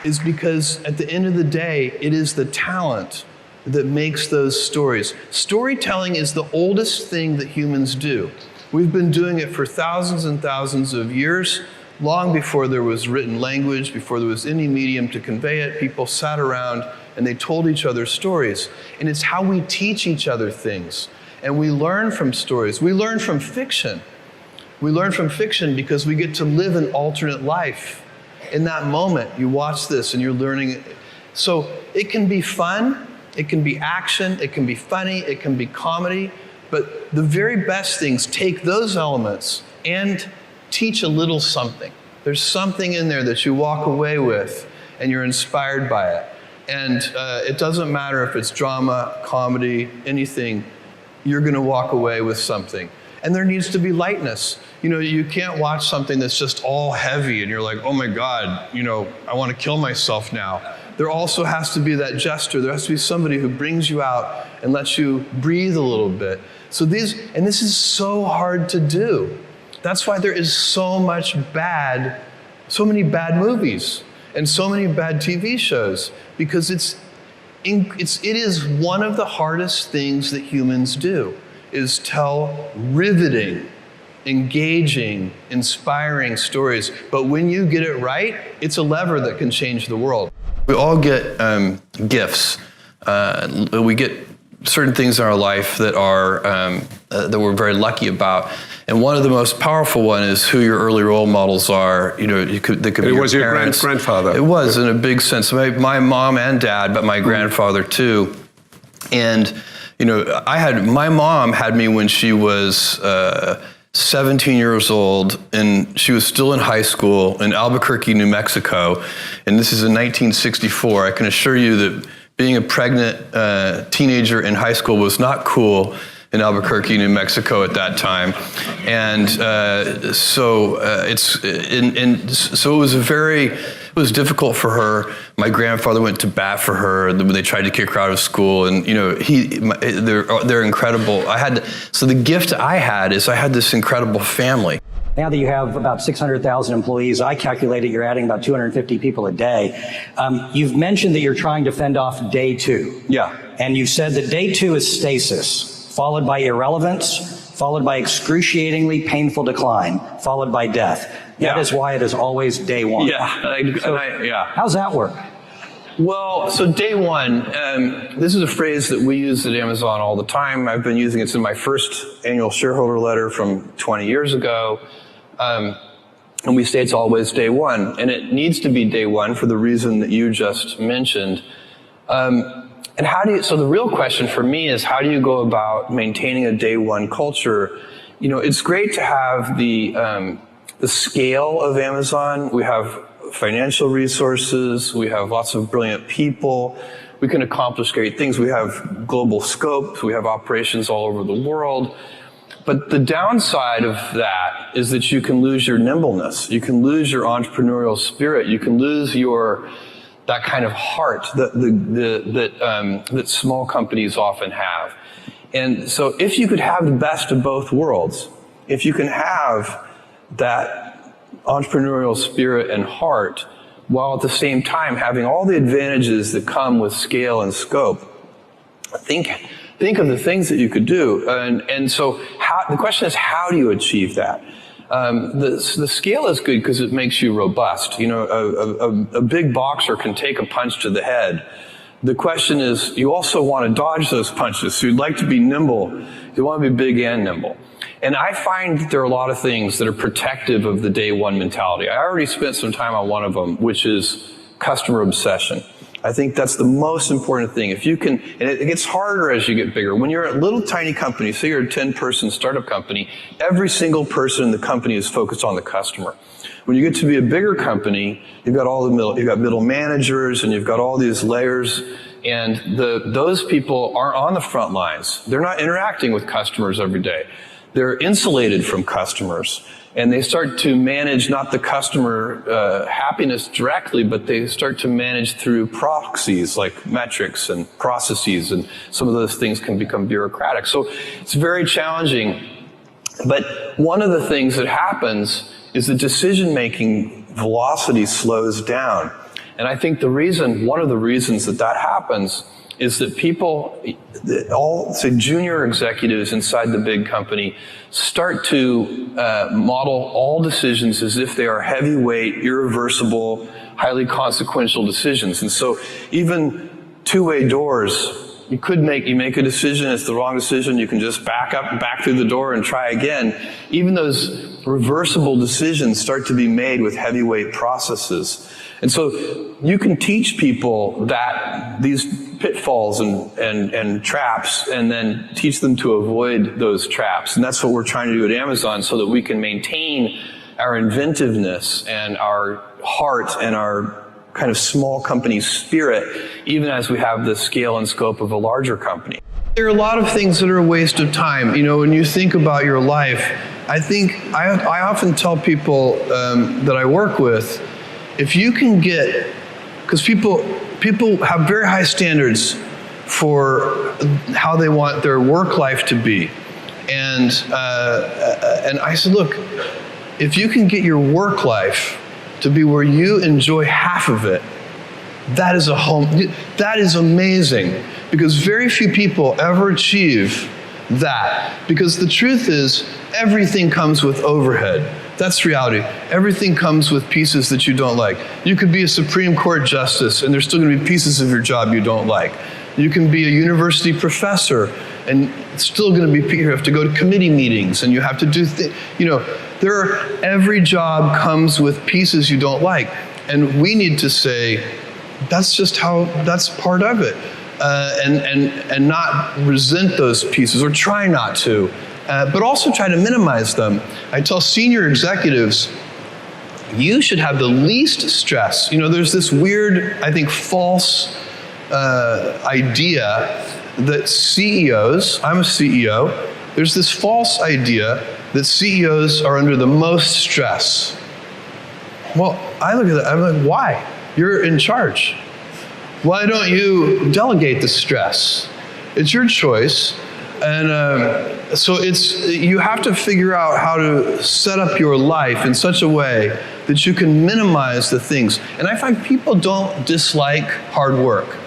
is because at the end of the day, it is the talent that makes those stories. Storytelling is the oldest thing that humans do. We've been doing it for thousands and thousands of years. Long before there was written language, before there was any medium to convey it, people sat around and they told each other stories. And it's how we teach each other things. And we learn from stories. We learn from fiction. We learn from fiction because we get to live an alternate life. In that moment, you watch this and you're learning. So it can be fun, it can be action, it can be funny, it can be comedy. But the very best things take those elements and teach a little something. There's something in there that you walk away with and you're inspired by it. And it doesn't matter if it's drama, comedy, anything, you're going to walk away with something. And there needs to be lightness. You know, you can't watch something that's just all heavy and you're like, oh my God, you know, I want to kill myself now. There also has to be that gesture. There has to be somebody who brings you out and lets you breathe a little bit. So this is so hard to do. That's why there is so many bad movies and so many bad TV shows, because it is one of the hardest things that humans do, is tell riveting, engaging, inspiring stories. But when you get it right, it's a lever that can change the world. We all get gifts. We get certain things in our life that are that we're very lucky about. And one of the most powerful one is who your early role models are. You know, they could be your parents. Your grandfather. It was, in a big sense. My mom and dad, but my grandfather too. And you know, my mom had me when she was 17 years old, and she was still in high school in Albuquerque, New Mexico. And this is in 1964. I can assure you that being a pregnant teenager in high school was not cool in Albuquerque, New Mexico at that time. And so it was difficult for her. My grandfather went to bat for her when they tried to kick her out of school. And you know, they're incredible. So the gift I had is I had this incredible family. Now that you have about 600,000 employees, I calculated you're adding about 250 people a day. You've mentioned that you're trying to fend off day 2. Yeah. And you said that day 2 is stasis, followed by irrelevance, followed by excruciatingly painful decline, followed by death. That is why it is always day 1. Yeah. How's that work? Well, so day 1, this is a phrase that we use at Amazon all the time. I've been using it in my first annual shareholder letter from 20 years ago. And we say it's always day 1. And it needs to be day 1 for the reason that you just mentioned. And so the real question for me is, how do you go about maintaining a day 1 culture? You know, it's great to have the scale of Amazon. We have financial resources. We have lots of brilliant people. We can accomplish great things. We have global scope. We have operations all over the world. But the downside of that is that you can lose your nimbleness. You can lose your entrepreneurial spirit. You can lose that kind of heart that small companies often have. And so if you could have the best of both worlds, if you can have that entrepreneurial spirit and heart, while at the same time having all the advantages that come with scale and scope, think of the things that you could do. And so the question is, how do you achieve that? The scale is good because it makes you robust. You know, a big boxer can take a punch to the head. The question is, you also want to dodge those punches. So you'd like to be nimble. You want to be big and nimble. And I find that there are a lot of things that are protective of the day 1 mentality. I already spent some time on one of them, which is customer obsession. I think that's the most important thing. If you can, and it gets harder as you get bigger. When you're a little tiny company, say you're a 10-person startup company, every single person in the company is focused on the customer. When you get to be a bigger company, you've got middle managers and you've got all these layers, and those people aren't on the front lines. They're not interacting with customers every day. They're insulated from customers, and they start to manage not the customer happiness directly, but they start to manage through proxies like metrics and processes, and some of those things can become bureaucratic. So it's very challenging. But one of the things that happens is the decision-making velocity slows down. And I think one of the reasons that happens is that people, junior executives inside the big company, start to model all decisions as if they are heavyweight, irreversible, highly consequential decisions. And so even two-way doors, you make a decision, it's the wrong decision, you can just back up and back through the door and try again. Even those reversible decisions start to be made with heavyweight processes. And so you can teach people that these pitfalls and traps, and then teach them to avoid those traps. And that's what we're trying to do at Amazon, so that we can maintain our inventiveness and our heart and our kind of small company spirit, even as we have the scale and scope of a larger company. There are a lot of things that are a waste of time. You know, when you think about your life, I think I often tell people that I work with, if you can get, because people have very high standards for how they want their work life to be, and I said, look, if you can get your work life to be where you enjoy half of it, that is amazing, because very few people ever achieve that. Because the truth is, everything comes with overhead. That's reality. Everything comes with pieces that you don't like. You could be a Supreme Court justice, and there's still going to be pieces of your job you don't like. You can be a university professor, and it's still going to be, you have to go to committee meetings, and you have to do things. You know, every job comes with pieces you don't like, and we need to say, that's just how, that's part of it, and not resent those pieces, or try not to, but also try to minimize them. I tell senior executives, you should have the least stress. You know, there's this weird, I think, false idea that CEOs, I'm a CEO, there's this false idea that CEOs are under the most stress. Well, I look at that, I'm like, why? You're in charge. Why don't you delegate the stress? It's your choice. And so you have to figure out how to set up your life in such a way that you can minimize the things. And I find people don't dislike hard work.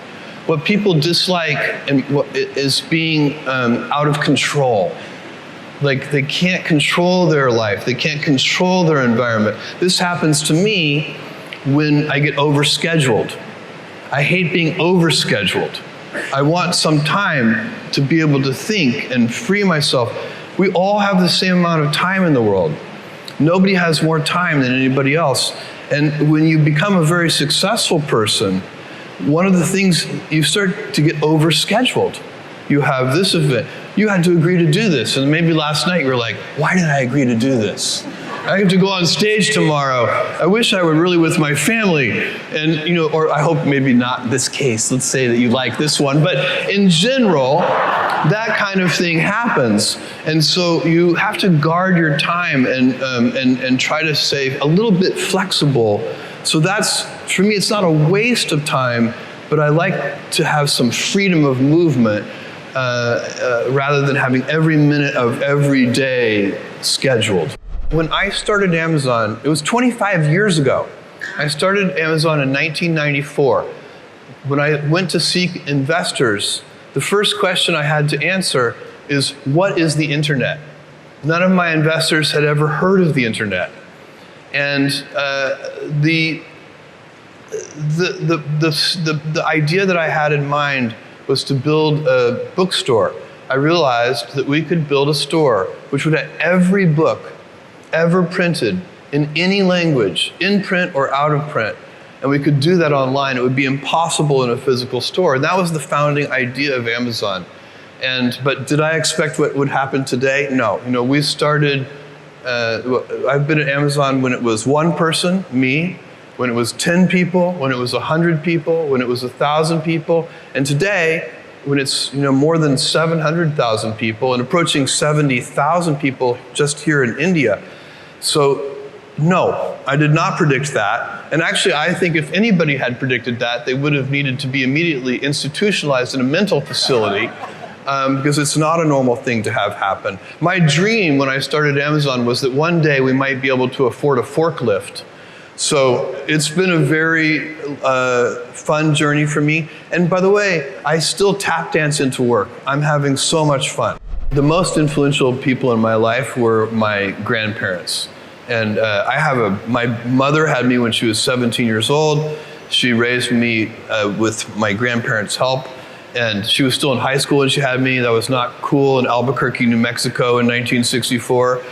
What people dislike is being out of control. Like, they can't control their life. They can't control their environment. This happens to me when I get overscheduled. I hate being overscheduled. I want some time to be able to think and free myself. We all have the same amount of time in the world. Nobody has more time than anybody else. And when you become a very successful person, one of the things, you start to get overscheduled. You have this event. You had to agree to do this. And maybe last night you were like, why did I agree to do this? I have to go on stage tomorrow. I wish I were really with my family. And, you know, or I hope maybe not this case. Let's say that you like this one. But in general, that kind of thing happens. And so you have to guard your time and try to stay a little bit flexible. So that's, for me, it's not a waste of time, but I like to have some freedom of movement rather than having every minute of every day scheduled. When I started Amazon, it was 25 years ago. I started Amazon in 1994. When I went to seek investors, the first question I had to answer is, what is the internet? None of my investors had ever heard of the internet. And the idea that I had in mind was to build a bookstore. I realized that we could build a store which would have every book ever printed in any language, in print or out of print, and we could do that online. It would be impossible in a physical store. And that was the founding idea of Amazon. But did I expect what would happen today? No. You know, we started, I've been at Amazon when it was one person, me, when it was 10 people, when it was 100 people, when it was 1,000 people, and today, when it's, you know, more than 700,000 people and approaching 70,000 people just here in India. So, no, I did not predict that. And actually, I think if anybody had predicted that, they would have needed to be immediately institutionalized in a mental facility, because it's not a normal thing to have happen. My dream when I started Amazon was that one day we might be able to afford a forklift. So it's been a very fun journey for me. And by the way, I still tap dance into work. I'm having so much fun. The most influential people in my life were my grandparents. And my mother had me when she was 17 years old. She raised me with my grandparents' help. And she was still in high school when she had me. That was not cool in Albuquerque, New Mexico in 1964.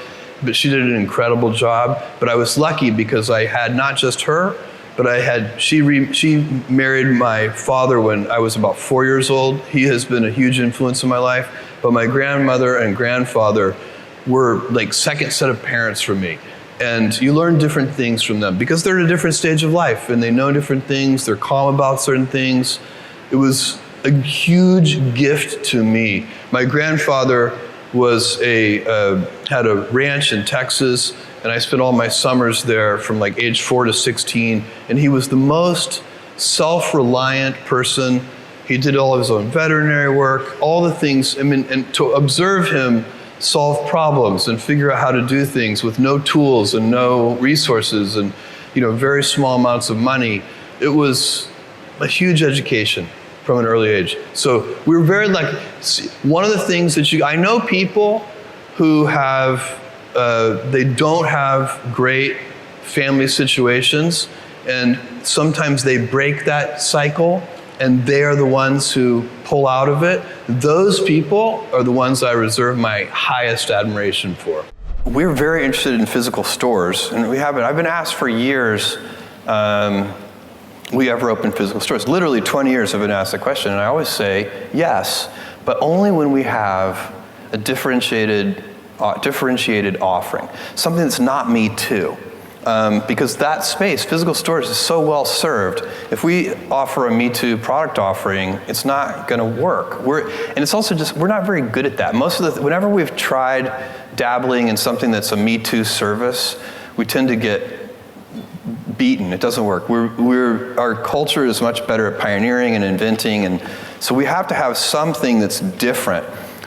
But she did an incredible job. But I was lucky because I had not just her, but she married my father when I was about 4 years old. He has been a huge influence in my life. But my grandmother and grandfather were like second set of parents for me. And you learn different things from them because they're at a different stage of life and they know different things, they're calm about certain things. It was a huge gift to me. My grandfather was had a ranch in Texas, and I spent all my summers there from like age 4 to 16, and he was the most self-reliant person. He did all of his own veterinary work, all the things, I mean, and to observe him solve problems and figure out how to do things with no tools and no resources and, you know, very small amounts of money. It was a huge education from an early age. So we were very lucky. One of the things that I know people who have, they don't have great family situations, and sometimes they break that cycle and they are the ones who pull out of it. Those people are the ones I reserve my highest admiration for. We're very interested in physical stores, and I've been asked for years, we ever open physical stores? Literally 20 years I've been asked that question, and I always say yes, but only when we have a differentiated offering, something that's not me too. Because that space, physical stores, is so well served. If we offer a Me Too product offering, it's not going to work. And it's also just, we're not very good at that. Whenever we've tried dabbling in something that's a Me Too service, we tend to get beaten. It doesn't work. Our culture is much better at pioneering and inventing, and so we have to have something that's different.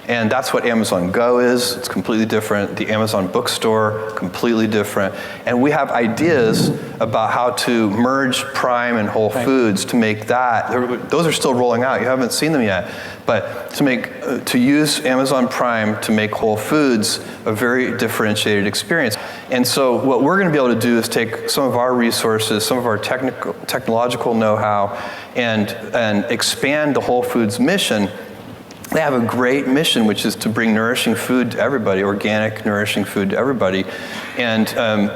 And that's what Amazon Go is. It's completely different. The Amazon bookstore, completely different. And we have ideas about how to merge Prime and Whole Foods to make that. Those are still rolling out. You haven't seen them yet. But to use Amazon Prime to make Whole Foods a very differentiated experience. And so what we're going to be able to do is take some of our resources, some of our technological know-how, and expand the Whole Foods mission. They have a great mission, which is to bring nourishing food to everybody, organic, nourishing food to everybody. And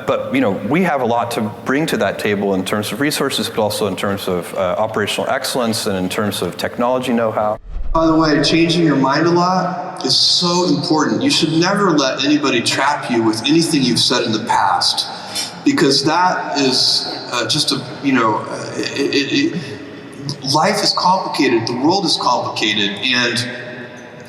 but you know, we have a lot to bring to that table in terms of resources, but also in terms of operational excellence and in terms of technology know-how. By the way, changing your mind a lot is so important. You should never let anybody trap you with anything you've said in the past, because that is just a, you know, life is complicated, the world is complicated, and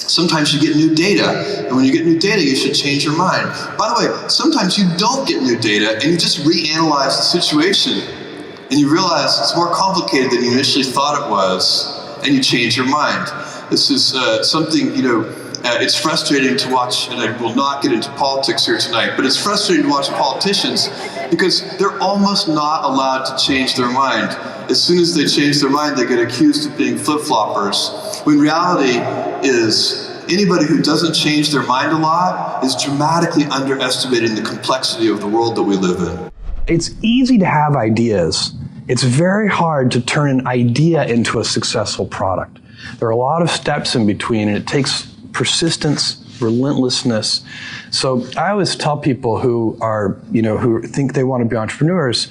sometimes you get new data, and when you get new data, you should change your mind. By the way, sometimes you don't get new data, and you just reanalyze the situation, and you realize it's more complicated than you initially thought it was, and you change your mind. This is something, you know, it's frustrating to watch, and I will not get into politics here tonight, but it's frustrating to watch politicians because they're almost not allowed to change their mind. As soon as they change their mind, they get accused of being flip-floppers. When reality is, anybody who doesn't change their mind a lot is dramatically underestimating the complexity of the world that we live in. It's easy to have ideas. It's very hard to turn an idea into a successful product. There are a lot of steps in between, and it takes persistence, relentlessness. So I always tell people who are, you know, who think they want to be entrepreneurs,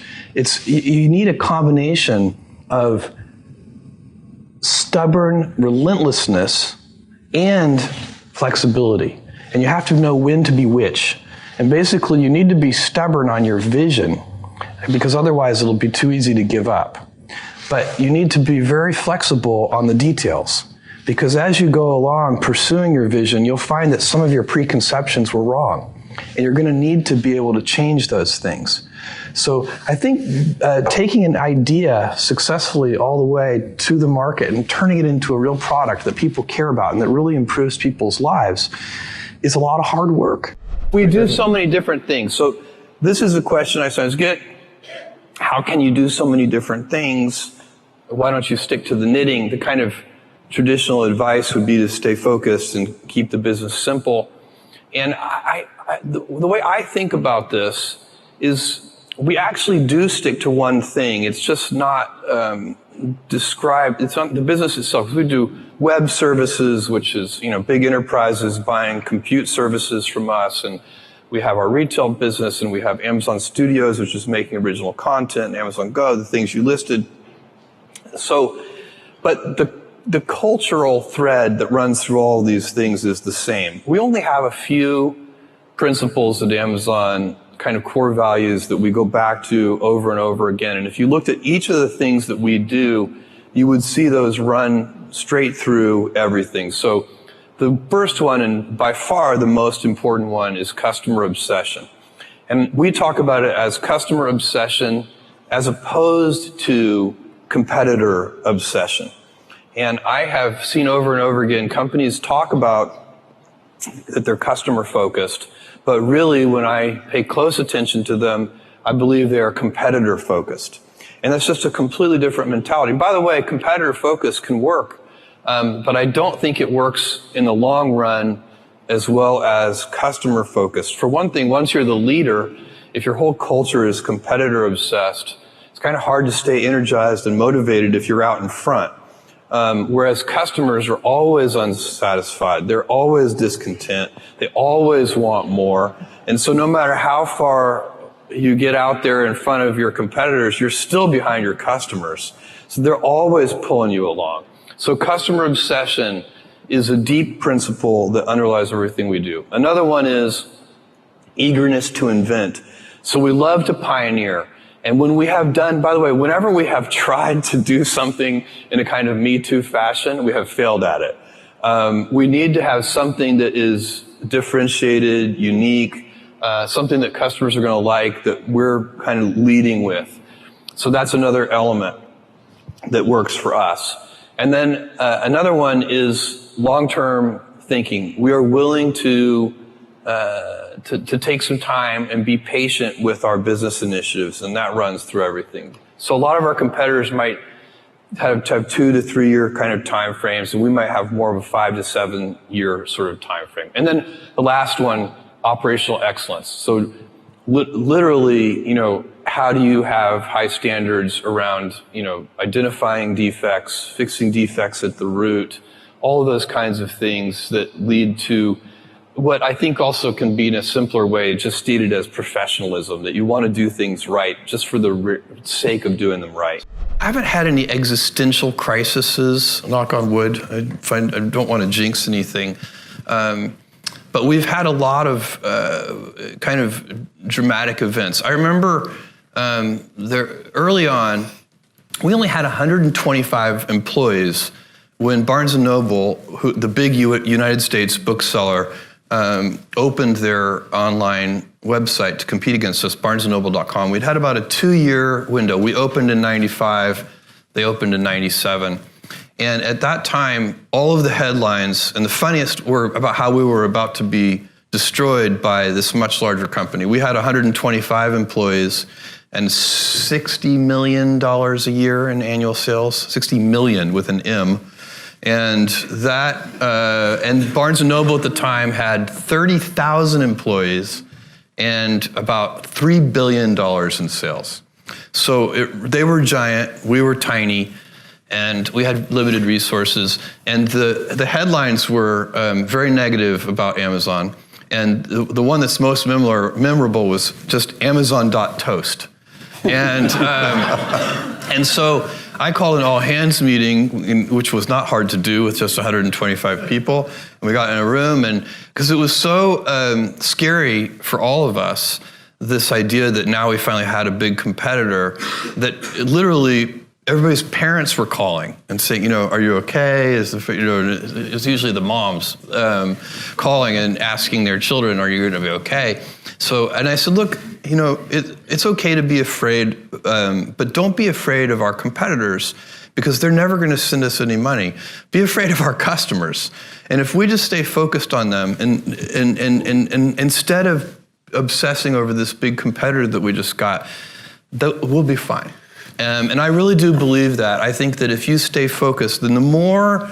you need a combination of stubborn relentlessness and flexibility. And you have to know when to be which. And basically you need to be stubborn on your vision, because otherwise it'll be too easy to give up. But you need to be very flexible on the details, because as you go along pursuing your vision, you'll find that some of your preconceptions were wrong, and you're going to need to be able to change those things. So I think taking an idea successfully all the way to the market and turning it into a real product that people care about and that really improves people's lives is a lot of hard work. We do so many different things. So this is a question I sometimes get. How can you do so many different things? Why don't you stick to the knitting? The kind of traditional advice would be to stay focused and keep the business simple. And the way I think about this is we actually do stick to one thing. It's just not described. It's not the business itself. We do web services, which is, you know, big enterprises buying compute services from us, and we have our retail business, and we have Amazon Studios, which is making original content, and Amazon Go, the things you listed. So, but the cultural thread that runs through all these things is the same. We only have a few principles at Amazon kind of core values that we go back to over and over again. And if you looked at each of the things that we do, you would see those run straight through everything. So the first one, and by far the most important one, is customer obsession. And we talk about it as customer obsession as opposed to competitor obsession. And I have seen over and over again companies talk about that they're customer focused, but really when I pay close attention to them, I believe they are competitor focused. And that's just a completely different mentality. By the way, competitor focus can work, but I don't think it works in the long run as well as customer focused. For one thing, once you're the leader, if your whole culture is competitor obsessed, it's kind of hard to stay energized and motivated if you're out in front. Whereas customers are always unsatisfied. They're always discontent. They always want more. And so no matter how far you get out there in front of your competitors, you're still behind your customers. So they're always pulling you along. So customer obsession is a deep principle that underlies everything we do. Another one is eagerness to invent. So we love to pioneer. And when we have done, by the way, whenever we have tried to do something in a kind of Me Too fashion, we have failed at it. We need to have something that is differentiated, unique, something that customers are going to like, that we're kind of leading with. So that's another element that works for us. And then another one is long-term thinking. We are willing to take some time and be patient with our business initiatives, and that runs through everything. So a lot of our competitors might have 2 to 3 year kind of time frames, and we might have more of a 5 to 7 year sort of time frame. And then the last one, operational excellence. So literally, how do you have high standards around, identifying defects, fixing defects at the root, all of those kinds of things that lead to what I think also can be in a simpler way, just stated as professionalism, that you want to do things right just for the sake of doing them right. I haven't had any existential crises, knock on wood. I don't want to jinx anything. But we've had a lot of kind of dramatic events. I remember early on, we only had 125 employees when Barnes & Noble, the big United States bookseller, opened their online website to compete against us, barnesandnoble.com. We'd had about a 2-year window. We opened in 95, they opened in 97. And at that time, all of the headlines, and the funniest were about how we were about to be destroyed by this much larger company. We had 125 employees and $60 million a year in annual sales, 60 million with an M. And and Barnes & Noble at the time had 30,000 employees and about $3 billion in sales. So they were giant, we were tiny, and we had limited resources. And the headlines were very negative about Amazon. And the one that's most memorable was just Amazon.toast. And so I called an all-hands meeting, which was not hard to do with just 125 people. And we got in a room, and because it was so scary for all of us, this idea that now we finally had a big competitor, that literally everybody's parents were calling and saying, are you okay? It's usually the moms calling and asking their children, are you going to be okay? So, and I said, look, it's okay to be afraid, but don't be afraid of our competitors, because they're never going to send us any money. Be afraid of our customers. And if we just stay focused on them and instead of obsessing over this big competitor that we just got, we'll be fine. And I really do believe that. I think that if you stay focused, then the more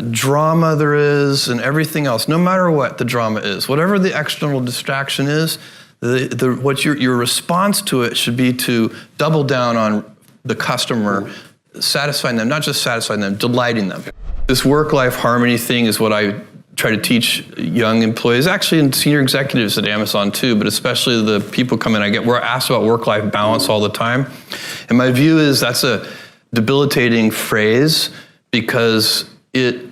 drama there is and everything else, no matter what the drama is, whatever the external distraction is, what your response to it should be to double down on the customer, satisfying them, not just satisfying them, delighting them. This work-life harmony thing is what I try to teach young employees, actually, and senior executives at Amazon too, but especially the people coming in. We're asked about work-life balance all the time. And my view is that's a debilitating phrase, because it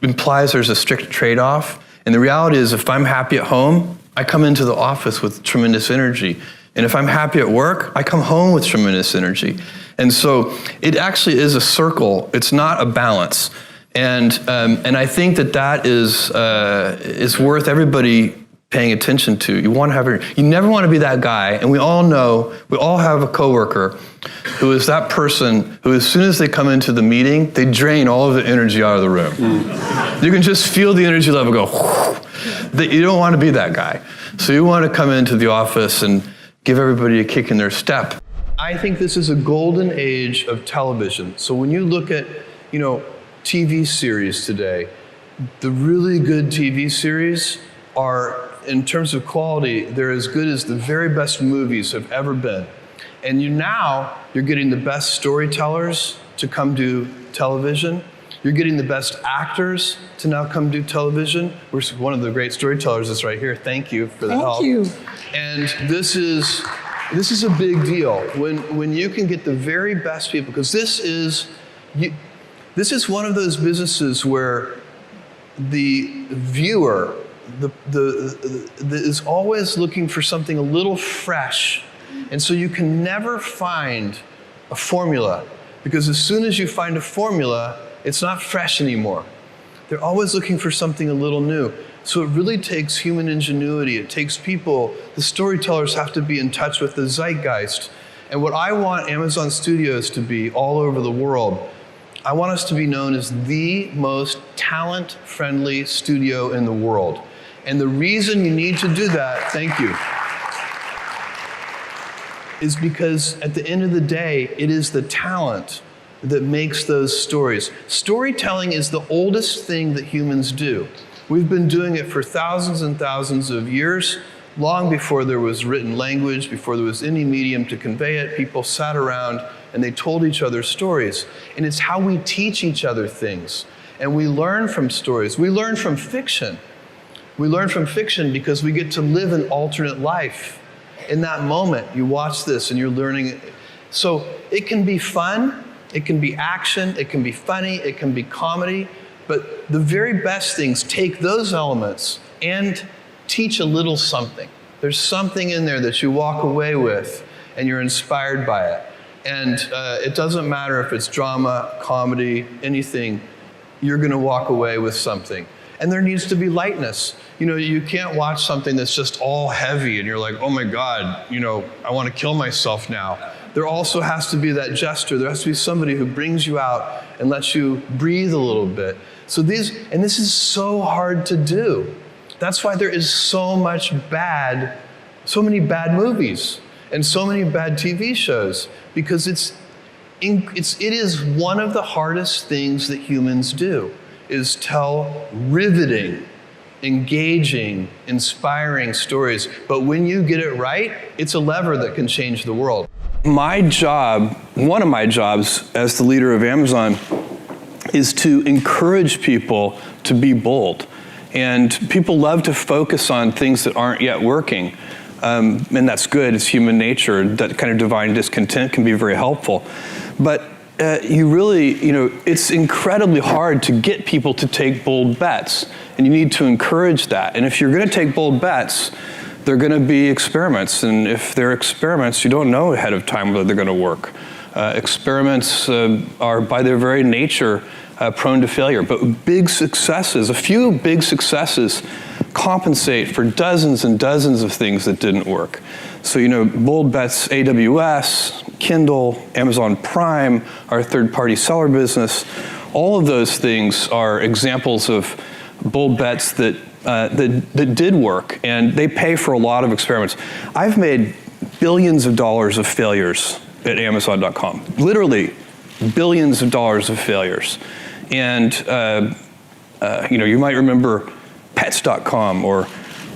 implies there's a strict trade-off. And the reality is, if I'm happy at home, I come into the office with tremendous energy. And if I'm happy at work, I come home with tremendous energy. And so it actually is a circle. It's not a balance. And I think that is worth everybody paying attention to. You never want to be that guy. And we all know, we all have a coworker who is that person who, as soon as they come into the meeting, they drain all of the energy out of the room. You can just feel the energy level go, whoosh. You don't want to be that guy. So you want to come into the office and give everybody a kick in their step. I think this is a golden age of television. So when you look at, TV series today, the really good TV series are, in terms of quality, they're as good as the very best movies have ever been. And you're getting the best storytellers to come do television. You're getting the best actors to now come do television. One of the great storytellers is right here. Thank you for the help. Thank you. And this is a big deal when you can get the very best people, because this is one of those businesses where the viewer is always looking for something a little fresh. And so you can never find a formula, because as soon as you find a formula, it's not fresh anymore. They're always looking for something a little new. So it really takes human ingenuity. It takes people. The storytellers have to be in touch with the zeitgeist. And what I want Amazon Studios to be all over the world, I want us to be known as the most talent-friendly studio in the world. And the reason you need to do that, thank you, is because at the end of the day, it is the talent that makes those stories. Storytelling is the oldest thing that humans do. We've been doing it for thousands and thousands of years. Long before there was written language, before there was any medium to convey it, people sat around and they told each other stories. And it's how we teach each other things. And we learn from stories. We learn from fiction. We learn from fiction because we get to live an alternate life. In that moment, you watch this and you're learning. So it can be fun, it can be action, it can be funny, it can be comedy. But the very best things take those elements and teach a little something. There's something in there that you walk away with and you're inspired by it. And it doesn't matter if it's drama, comedy, anything, you're gonna walk away with something. And there needs to be lightness. You can't watch something that's just all heavy and you're like, oh my God, I wanna kill myself now. There also has to be that gesture. There has to be somebody who brings you out and lets you breathe a little bit. So this is so hard to do. That's why there is so many bad movies and so many bad TV shows, because it is one of the hardest things that humans do, is tell riveting, engaging, inspiring stories. But when you get it right, it's a lever that can change the world. My job, one of my jobs as the leader of Amazon, is to encourage people to be bold. And people love to focus on things that aren't yet working. And that's good, it's human nature. That kind of divine discontent can be very helpful. But it's incredibly hard to get people to take bold bets. And you need to encourage that. And if you're gonna take bold bets, they're gonna be experiments. And if they're experiments, you don't know ahead of time whether they're gonna work. Experiments are by their very nature prone to failure, but a few big successes compensate for dozens and dozens of things that didn't work. So, bold bets, AWS, Kindle, Amazon Prime, our third-party seller business, all of those things are examples of bold bets that did work, and they pay for a lot of experiments. I've made billions of dollars of failures at Amazon.com, literally billions of dollars of failures. And you might remember Pets.com or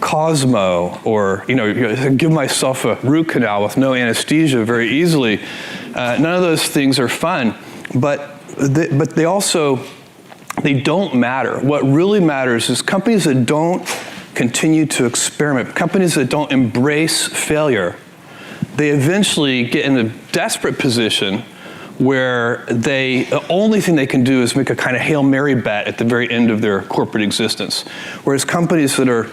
Cosmo, or give myself a root canal with no anesthesia very easily. None of those things are fun, but they don't matter. What really matters is companies that don't continue to experiment, companies that don't embrace failure, they eventually get in a desperate position where the only thing they can do is make a kind of Hail Mary bet at the very end of their corporate existence. Whereas companies that are,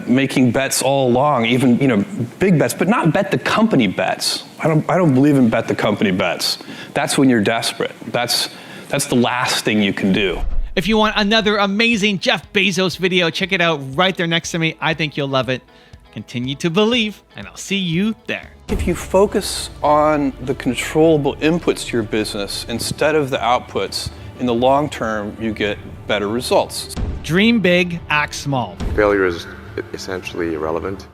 making bets all along, even big bets, but not bet the company bets. I don't believe in bet the company bets. That's when you're desperate. That's the last thing you can do. If you want another amazing Jeff Bezos video, check it out right there next to me. I think you'll love it. Continue to believe, and I'll see you there. If you focus on the controllable inputs to your business instead of the outputs, in the long term, you get better results. Dream big, act small. Failure is essentially irrelevant.